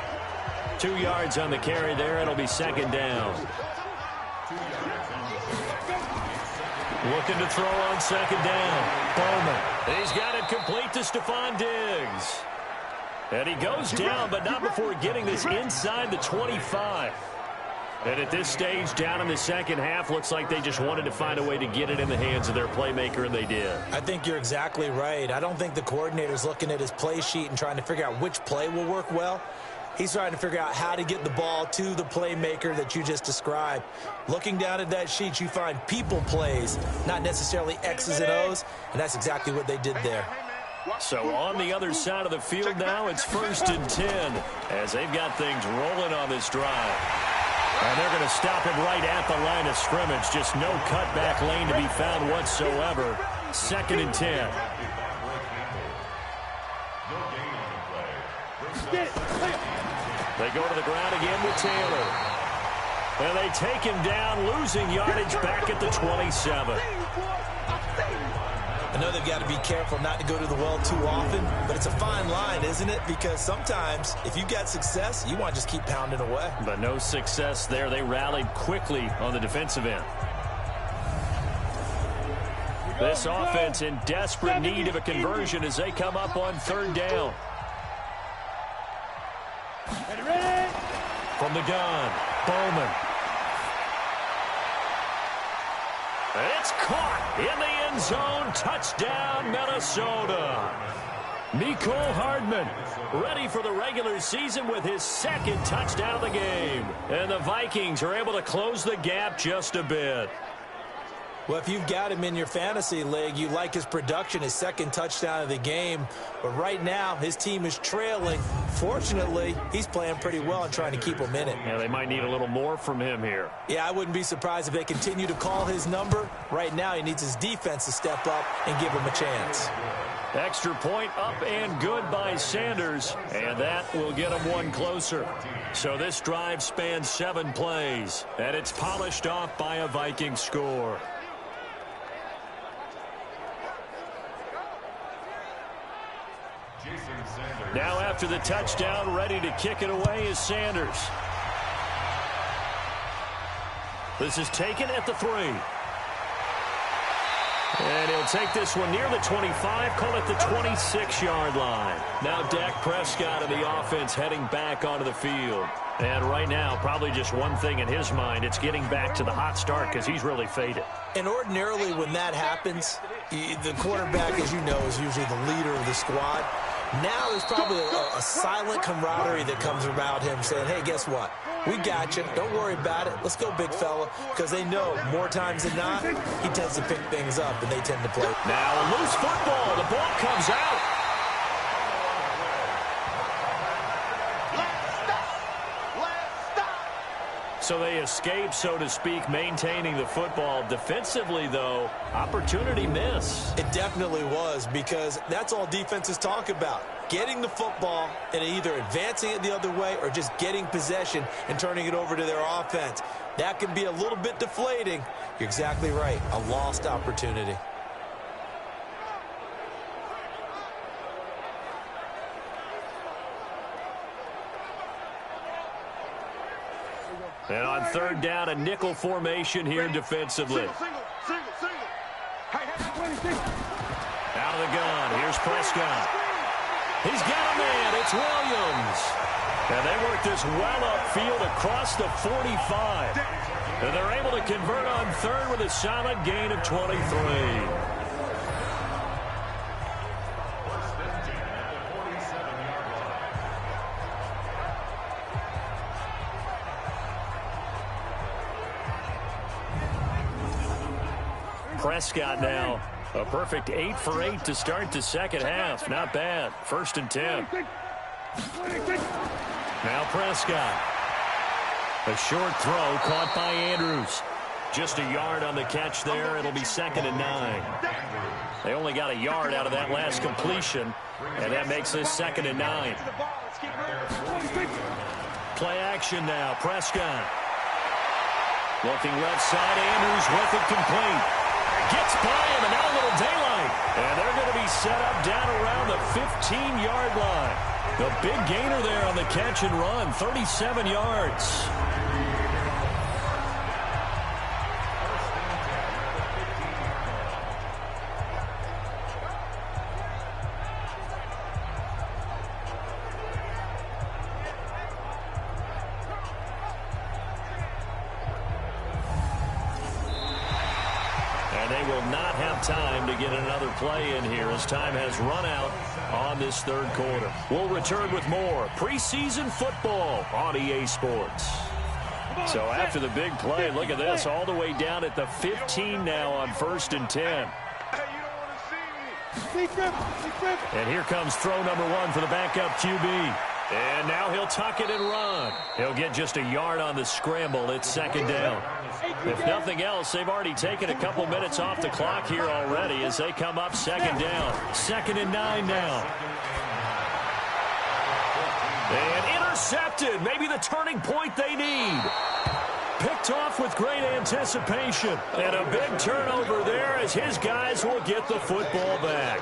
2 yards on the carry there. It'll be second down. Looking to throw on second down. Bowman. He's got it complete to Stephon Diggs. And he goes down, but not before getting this inside the 25. And at this stage, down in the second half, looks like they just wanted to find a way to get it in the hands of their playmaker, and they did. I think you're exactly right. I don't think the coordinator's looking at his play sheet and trying to figure out which play will work well. He's trying to figure out how to get the ball to the playmaker that you just described. Looking down at that sheet, you find people plays, not necessarily X's and O's, and that's exactly what they did there. So on the other side of the field now, it's 1st and 10 as they've got things rolling on this drive. And they're going to stop it right at the line of scrimmage. Just no cutback lane to be found whatsoever. 2nd and 10. They go to the ground again with Taylor. And they take him down, losing yardage back at the 27. I know they've got to be careful not to go to the well too often, but it's a fine line, isn't it? Because sometimes, if you've got success, you want to just keep pounding away. But no success there. They rallied quickly on the defensive end. This offense in desperate need of a conversion as they come up on 3rd down. From the gun, Bowman. It's caught in the end zone. Touchdown, Minnesota. Mecole Hardman ready for the regular season with his 2nd touchdown of the game. And the Vikings are able to close the gap just a bit. Well, if you've got him in your fantasy league, you like his production, his 2nd touchdown of the game. But right now, his team is trailing. Fortunately, he's playing pretty well and trying to keep them in it. Yeah, they might need a little more from him here. Yeah, I wouldn't be surprised if they continue to call his number. Right now, he needs his defense to step up and give him a chance. Extra point up and good by Sanders, and that will get him one closer. So this drive spans 7 plays, and it's polished off by a Viking score. Now after the touchdown, ready to kick it away is Sanders. This is taken at the 3. And he'll take this one near the 25, call it the 26-yard line. Now Dak Prescott of the offense heading back onto the field. And right now, probably just one thing in his mind, it's getting back to the hot start because he's really faded. And ordinarily when that happens, the quarterback, as you know, is usually the leader of the squad. Now there's probably a silent camaraderie that comes about him saying, hey, guess what? We got you. Don't worry about it. Let's go, big fella. Because they know more times than not, he tends to pick things up, and they tend to play. Now a loose football. The ball comes out. So they escape, so to speak, maintaining the football. Defensively, though, opportunity miss. It definitely was, because that's all defenses talk about. Getting the football and either advancing it the other way or just getting possession and turning it over to their offense. That can be a little bit deflating. You're exactly right. A lost opportunity. And on 3rd down, a nickel formation here defensively. Out of the gun, here's Prescott. He's got a man, it's Williams. And they work this well upfield across the 45. And they're able to convert on 3rd with a solid gain of 23. Prescott now, a perfect 8 for 8 to start the second half. Not bad. 1st and 10. Now Prescott. A short throw caught by Andrews. Just a yard on the catch there. It'll be 2nd and 9. They only got a yard out of that last completion, and that makes this 2nd and 9. Play action now. Prescott. Looking left side. Andrews with it complete. Gets by him, and now a little daylight. And they're going to be set up down around the 15-yard line. The big gainer there on the catch and run, 37 yards. They will not have time to get another play in here as time has run out on this 3rd quarter. We'll return with more preseason football on EA Sports. So after the big play, look at this, all the way down at the 15 now on 1st and 10. And here comes throw number 1 for the backup QB. And now he'll tuck it and run. He'll get just a yard on the scramble. It's 2nd down. If nothing else, they've already taken a couple minutes off the clock here already as they come up 2nd down. 2nd and 9 now. And intercepted. Maybe the turning point they need. Picked off with great anticipation. And a big turnover there as his guys will get the football back.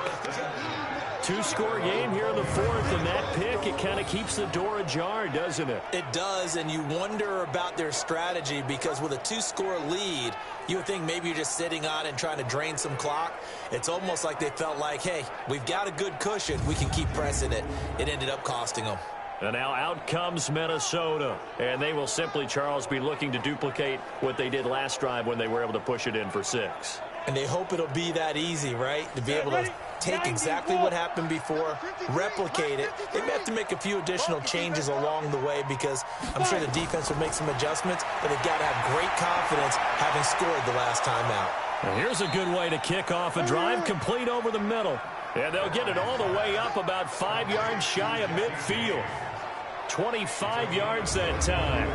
2-score game here in the 4th, and that pick, it kind of keeps the door ajar, doesn't it? It does, and you wonder about their strategy because with a 2-score lead, you would think maybe you're just sitting on it and trying to drain some clock. It's almost like they felt like, hey, we've got a good cushion. We can keep pressing it. It ended up costing them. And now out comes Minnesota. And they will simply, Charles, be looking to duplicate what they did last drive when they were able to push it in for 6. And they hope it'll be that easy, right? To be able to take exactly what happened before, replicate it. They may have to make a few additional changes along the way because I'm sure the defense will make some adjustments, but they've got to have great confidence having scored the last time out. Well, here's a good way to kick off a drive complete over the middle. And they'll get it all the way up about 5 yards shy of midfield. 25 yards that time.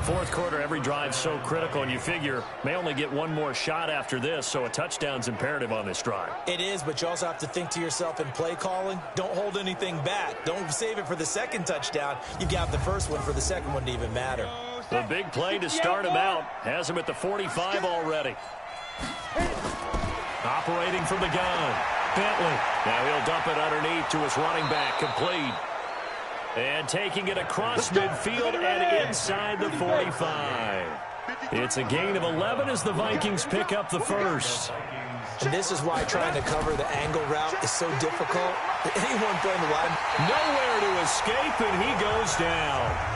4th quarter, every drive so critical, and you figure may only get one more shot after this, so a touchdown's imperative on this drive. It is, but you also have to think to yourself in play calling, don't hold anything back. Don't save it for the 2nd touchdown. You've got the 1st one for the 2nd one to even matter. The big play to start him out has him at the 45 already. Operating from the gun, Bentley. Now he'll dump it underneath to his running back, complete. And taking it across midfield and inside the 45. It's a gain of 11 as the Vikings pick up the 1st. And this is why trying to cover the angle route is so difficult. Anyone playing the line? Nowhere to escape, and he goes down.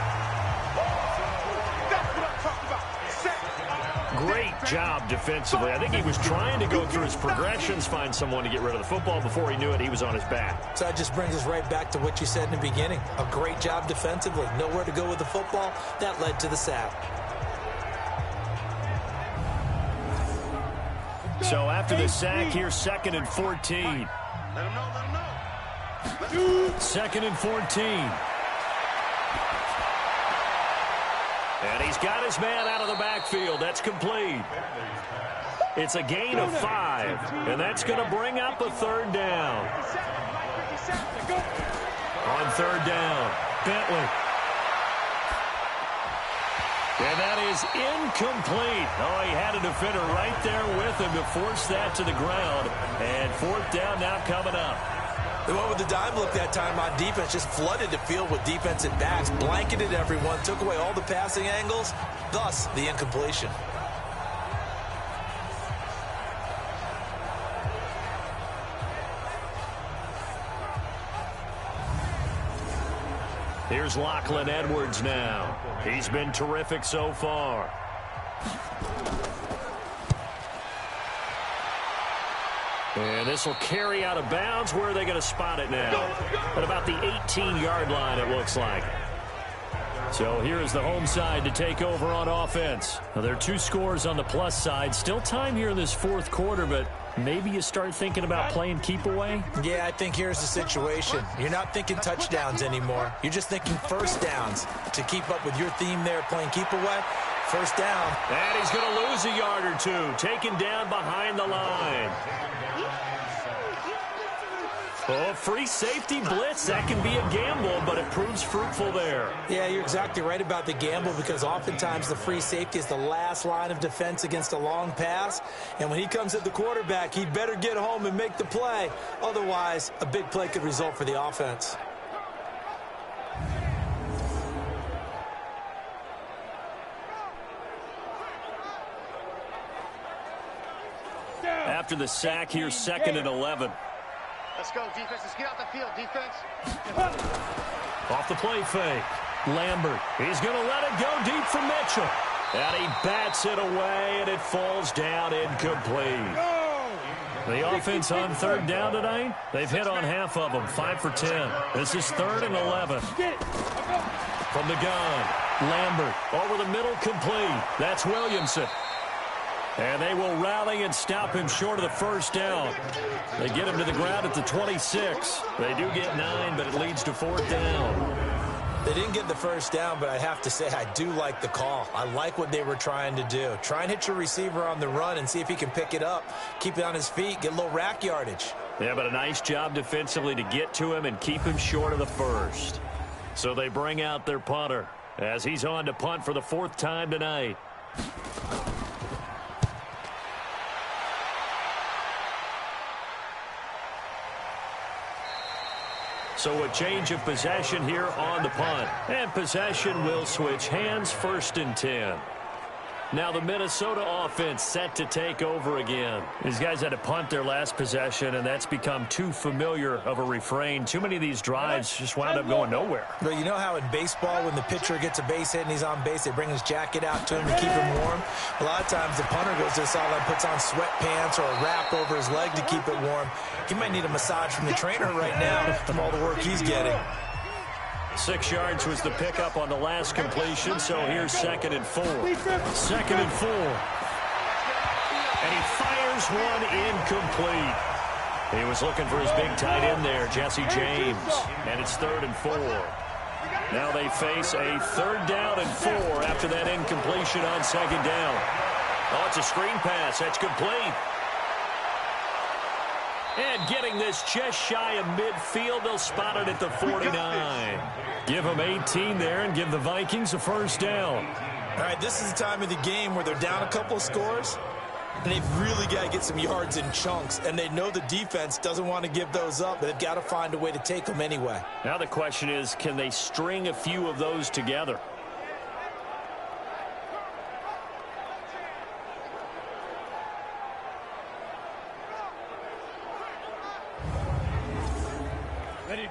Great job defensively. I think he was trying to go through his progressions, find someone to get rid of the football. Before he knew it, he was on his back. So that just brings us right back to what you said in the beginning. A great job defensively. Nowhere to go with the football. That led to the sack. So after the sack, here's 2nd and 14. Let him know. 2nd and 14. And he's got his man out of the backfield. That's complete. It's a gain of 5, and that's going to bring up a 3rd down. On 3rd down, Bentley. And that is incomplete. Oh, he had a defender right there with him to force that to the ground. And 4th down now coming up. They went with the dime look that time on defense, just flooded the field with defensive backs, blanketed everyone, took away all the passing angles, thus the incompletion. Here's Lachlan Edwards now. He's been terrific so far. And this will carry out of bounds. Where are they going to spot it now? At about the 18-yard line, it looks like. So here's the home side to take over on offense. Now, there are 2 scores on the plus side. Still time here in this 4th quarter, but maybe you start thinking about playing keep away? Yeah, I think here's the situation. You're not thinking touchdowns anymore. You're just thinking 1st downs. To keep up with your theme there, playing keep away, 1st down. And he's going to lose a yard or 2, taken down behind the line. Oh, free safety blitz. That can be a gamble, but it proves fruitful there. Yeah, you're exactly right about the gamble because oftentimes the free safety is the last line of defense against a long pass. And when he comes at the quarterback, he'd better get home and make the play. Otherwise, a big play could result for the offense. After the sack, here's 2nd and 11. Let's go, defense. Let's get out the field, defense. Off the play fake. Lambert. He's going to let it go deep for Mitchell. And he bats it away, and it falls down incomplete. The offense on 3rd down tonight, they've hit on half of them, 5 for 10. This is 3rd and 11. From the gun, Lambert over the middle, complete. That's Williamson. And they will rally and stop him short of the 1st down. They get him to the ground at the 26. They do get 9, but it leads to 4th down. They didn't get the 1st down, but I have to say I do like the call. I like what they were trying to do. Try and hit your receiver on the run and see if he can pick it up, keep it on his feet, get a little rack yardage. Yeah, but a nice job defensively to get to him and keep him short of the 1st. So they bring out their punter as he's on to punt for the 4th time tonight. So a change of possession here on the punt. And possession will switch hands, 1st and 10. Now the Minnesota offense set to take over again. These guys had to punt their last possession, and that's become too familiar of a refrain. Too many of these drives just wound up going nowhere. But you know how in baseball, when the pitcher gets a base hit and he's on base, they bring his jacket out to him to keep him warm? A lot of times the punter goes to the sideline, puts on sweatpants or a wrap over his leg to keep it warm. He might need a massage from the trainer right now from all the work he's getting. 6 yards was the pickup on the last completion, so here's 2nd and 4. 2nd and 4. And he fires one incomplete. He was looking for his big tight end there, Jesse James. And it's 3rd and 4. Now they face a 3rd down and 4 after that incompletion on 2nd down. Oh, it's a screen pass. That's complete. And getting this just shy of midfield, they'll spot it at the 49. Give them 18 there and give the Vikings a 1st down. All right, this is the time of the game where they're down a couple of scores, and they've really got to get some yards in chunks, and they know the defense doesn't want to give those up, but they've got to find a way to take them anyway. Now the question is, can they string a few of those together?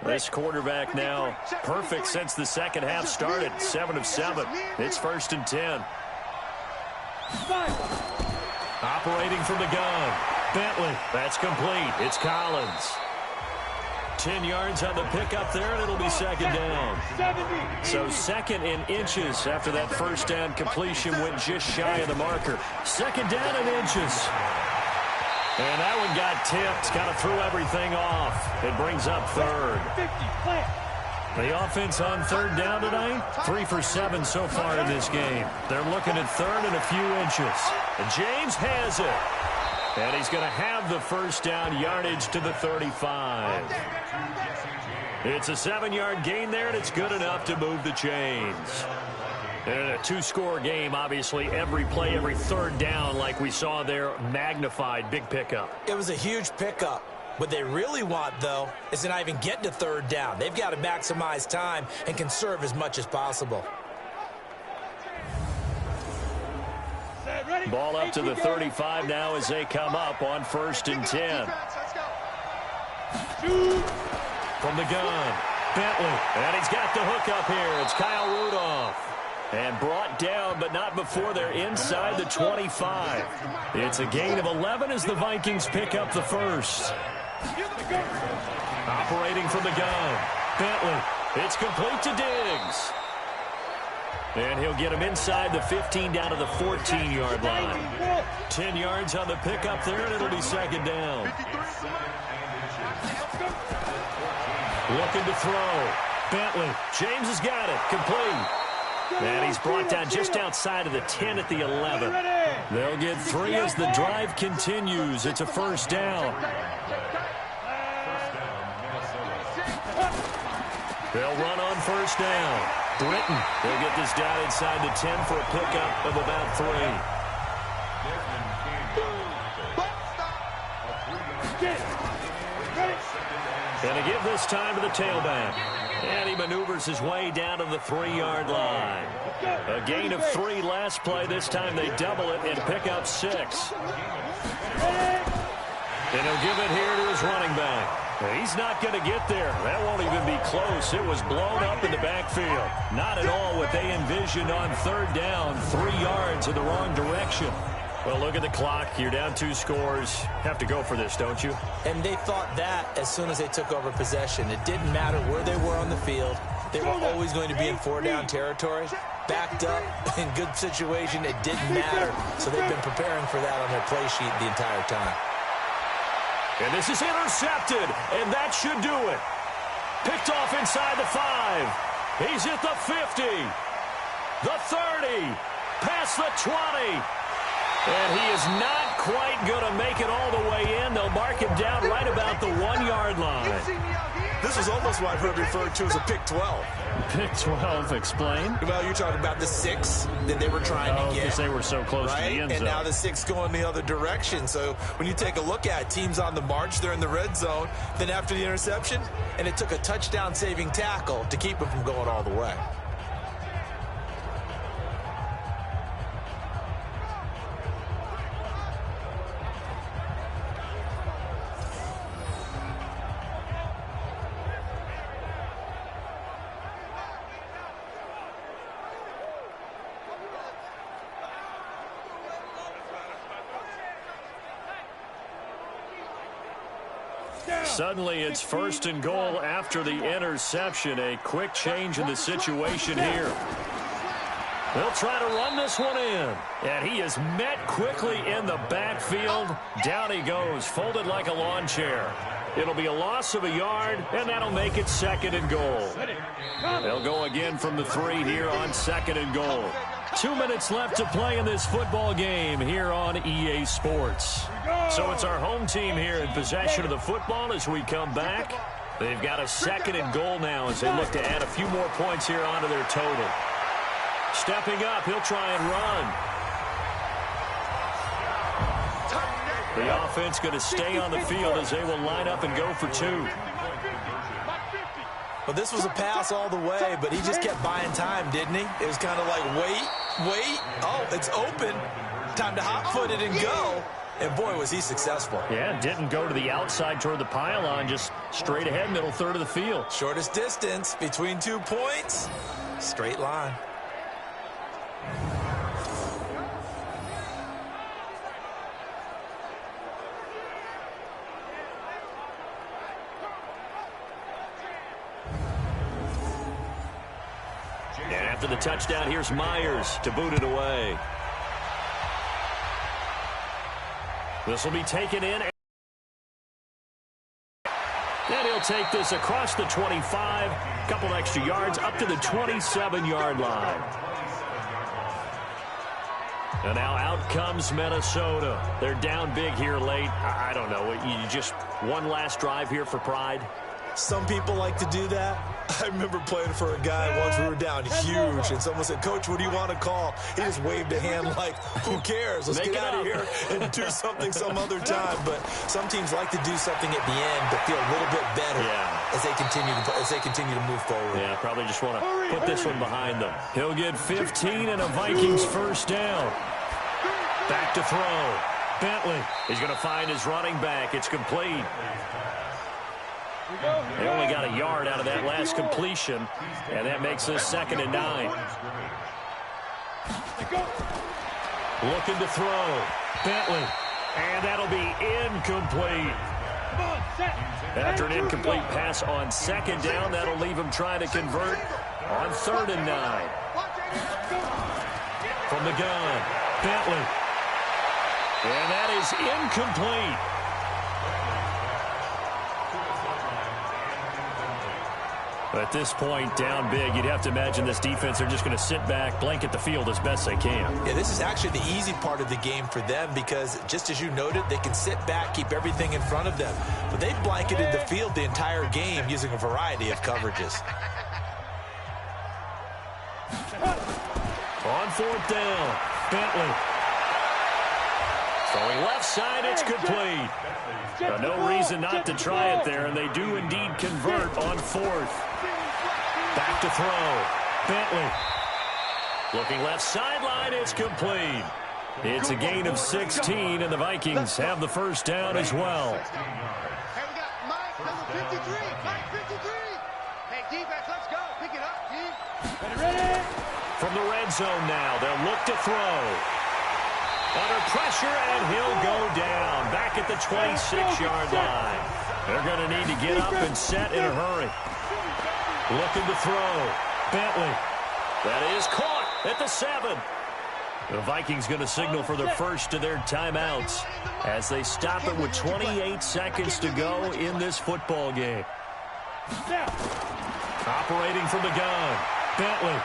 This quarterback now perfect since the 2nd half started. 7 of 7. It's 1st and 10. Operating from the gun. Bentley. That's complete. It's Collins. 10 yards on the pickup there, and it'll be 2nd down. So 2nd in inches after that 1st down completion went just shy of the marker. 2nd down in inches. And that one got tipped, kind of threw everything off. It brings up 3rd. The offense on 3rd down tonight, 3 for 7 so far in this game. They're looking at 3rd and a few inches. And James has it. And he's going to have the 1st down, yardage to the 35. It's a 7-yard gain there, and it's good enough to move the chains. In a 2-score game, obviously, every play, every 3rd down, like we saw there, magnified, big pickup. It was a huge pickup. What they really want, though, is to not even get to 3rd down. They've got to maximize time and conserve as much as possible. Ball up to the 35 now as they come up on 1st and 10. From the gun, Bentley, and he's got the hook up here. It's Kyle Rudolph. And brought down, but not before they're inside the 25. It's a gain of 11 as the Vikings pick up the 1st. Operating from the gun, Bentley. It's complete to Diggs. And he'll get him inside the 15 down to the 14-yard line. 10 yards on the pickup there, and it'll be 2nd down. Looking to throw. Bentley. James has got it. Complete. And he's brought down just outside of the 10 at the 11. They'll get 3 as the drive continues. It's a 1st down. They'll run on first down. Britton, they'll get this down inside the 10 for a pickup of about 3. Going to give this time to the tailback. And he maneuvers his way down to the 3-yard line. A gain of 3 last play. This time they double it and pick up 6. And he'll give it here to his running back. He's not going to get there. That won't even be close. It was blown up in the backfield. Not at all what they envisioned on third down. 3 yards in the wrong direction. Well, look at the clock. You're down 2 scores. Have to go for this, don't you? And they thought that as soon as they took over possession. It didn't matter where they were on the field. They were always going to be in 4-down territory. Backed up, in good situation, it didn't matter. So they've been preparing for that on their play sheet the entire time. And this is intercepted, and that should do it. Picked off inside the 5. He's at the 50, the 30, past the 20. And he is not quite going to make it all the way in. They'll mark him down right about the 1-yard line. This was almost what I've heard referred to as a pick 12. Pick 12, explain. Well, you're talking about the 6 that they were trying to get. Because they were so close to the end zone. And now the 6 going the other direction. So when you take a look at it, teams on the march, they're in the red zone. Then after the interception, and it took a touchdown-saving tackle to keep them from going all the way. Suddenly it's 1st and goal after the interception. A quick change in the situation here. They'll try to run this one in. And he is met quickly in the backfield. Down he goes, folded like a lawn chair. It'll be a loss of a yard, and that'll make it 2nd and goal. They'll go again from the 3 here on 2nd and goal. 2 minutes left to play in this football game here on EA Sports. So it's our home team here in possession of the football as we come back. They've got a 2nd and goal now as they look to add a few more points here onto their total. Stepping up, he'll try and run. The offense going to stay on the field as they will line up and go for 2. Well, this was a pass all the way, but he just kept buying time, didn't he? It was kind of like, wait. Oh, it's open. Time to hot-foot it and go. And, boy, was he successful. Yeah, didn't go to the outside toward the pylon, just straight ahead, middle third of the field. Shortest distance between 2 points. Straight line. And after the touchdown, here's Myers to boot it away. This will be taken in. And he'll take this across the 25. A couple extra yards up to the 27-yard line. And now out comes Minnesota. They're down big here late. I don't know. You just one last drive here for pride? Some people like to do that. I remember playing for a guy once. We were down huge, and someone said, "Coach, what do you want to call?" He just waved a hand like, who cares? Let's get out of here and do something some other time. But some teams like to do something at the end but feel a little bit better as they continue to move forward. Yeah, probably just want to put this one behind them. He'll get 15 and a Vikings first down. Back to throw. Bentley. He's going to find his running back. It's complete. They only got a yard out of that last completion, and that makes this 2nd and 9. Looking to throw. Bentley. And that'll be incomplete. After an incomplete pass on 2nd down, that'll leave him trying to convert on 3rd and 9. From the gun, Bentley. And that is incomplete. At this point, down big, you'd have to imagine this defense are just going to sit back, blanket the field as best they can. Yeah, this is actually the easy part of the game for them because, just as you noted, they can sit back, keep everything in front of them. But they've blanketed the field the entire game using a variety of coverages. 4th down. Bentley. Throwing left side, it's complete. No reason not to try it there, and they do indeed convert on 4th. Back to throw. Bentley. Looking left sideline, it's complete. It's a gain of 16, and the Vikings have the first down as well. Hey, we got Mike, number 53. Mike 53. Hey, defense, let's go. Pick it up, G. Ready? From the red zone now, they'll look to throw. Under pressure, and he'll go down. Back at the 26-yard line. They're going to need to get up and set in a hurry. Looking to throw. Bentley. That is caught at the 7. The Vikings going to signal for their first of their timeouts as they stop it with 28 seconds to go in this football game. Operating from the gun. Bentley.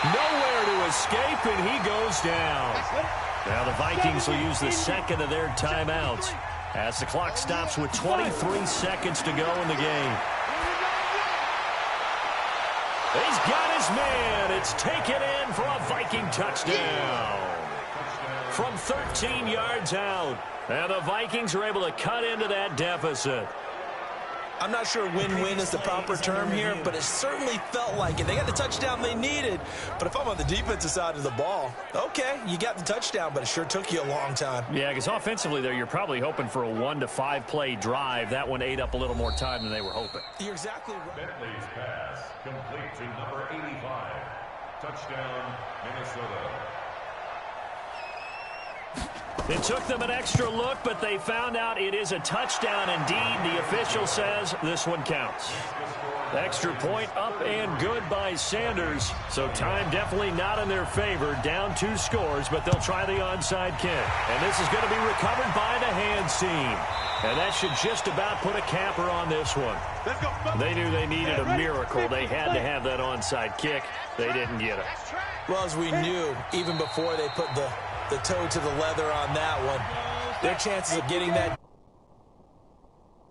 Nowhere to escape, and he goes down. Now the Vikings will use the second of their timeouts as the clock stops with 23 seconds to go in the game. He's got his man. It's taken in for a Viking touchdown. From 13 yards out. And the Vikings are able to cut into that deficit. I'm not sure win-win is the proper term here, but it certainly felt like it. They got the touchdown they needed, but if I'm on the defensive side of the ball, okay, you got the touchdown, but it sure took you a long time. Yeah, because offensively there, you're probably hoping for a 1 to 5 play drive. That one ate up a little more time than they were hoping. You're exactly right. Bentley's pass complete to number 85. Touchdown, Minnesota. It took them an extra look, but they found out it is a touchdown indeed. The official says this one counts. Extra point up and good by Sanders. So time definitely not in their favor. Down 2 scores, but they'll try the onside kick. And this is going to be recovered by the hands team. And that should just about put a capper on this one. They knew they needed a miracle. They had to have that onside kick. They didn't get it. Well, as we knew, even before they put the toe to the leather on that one, their chances of getting that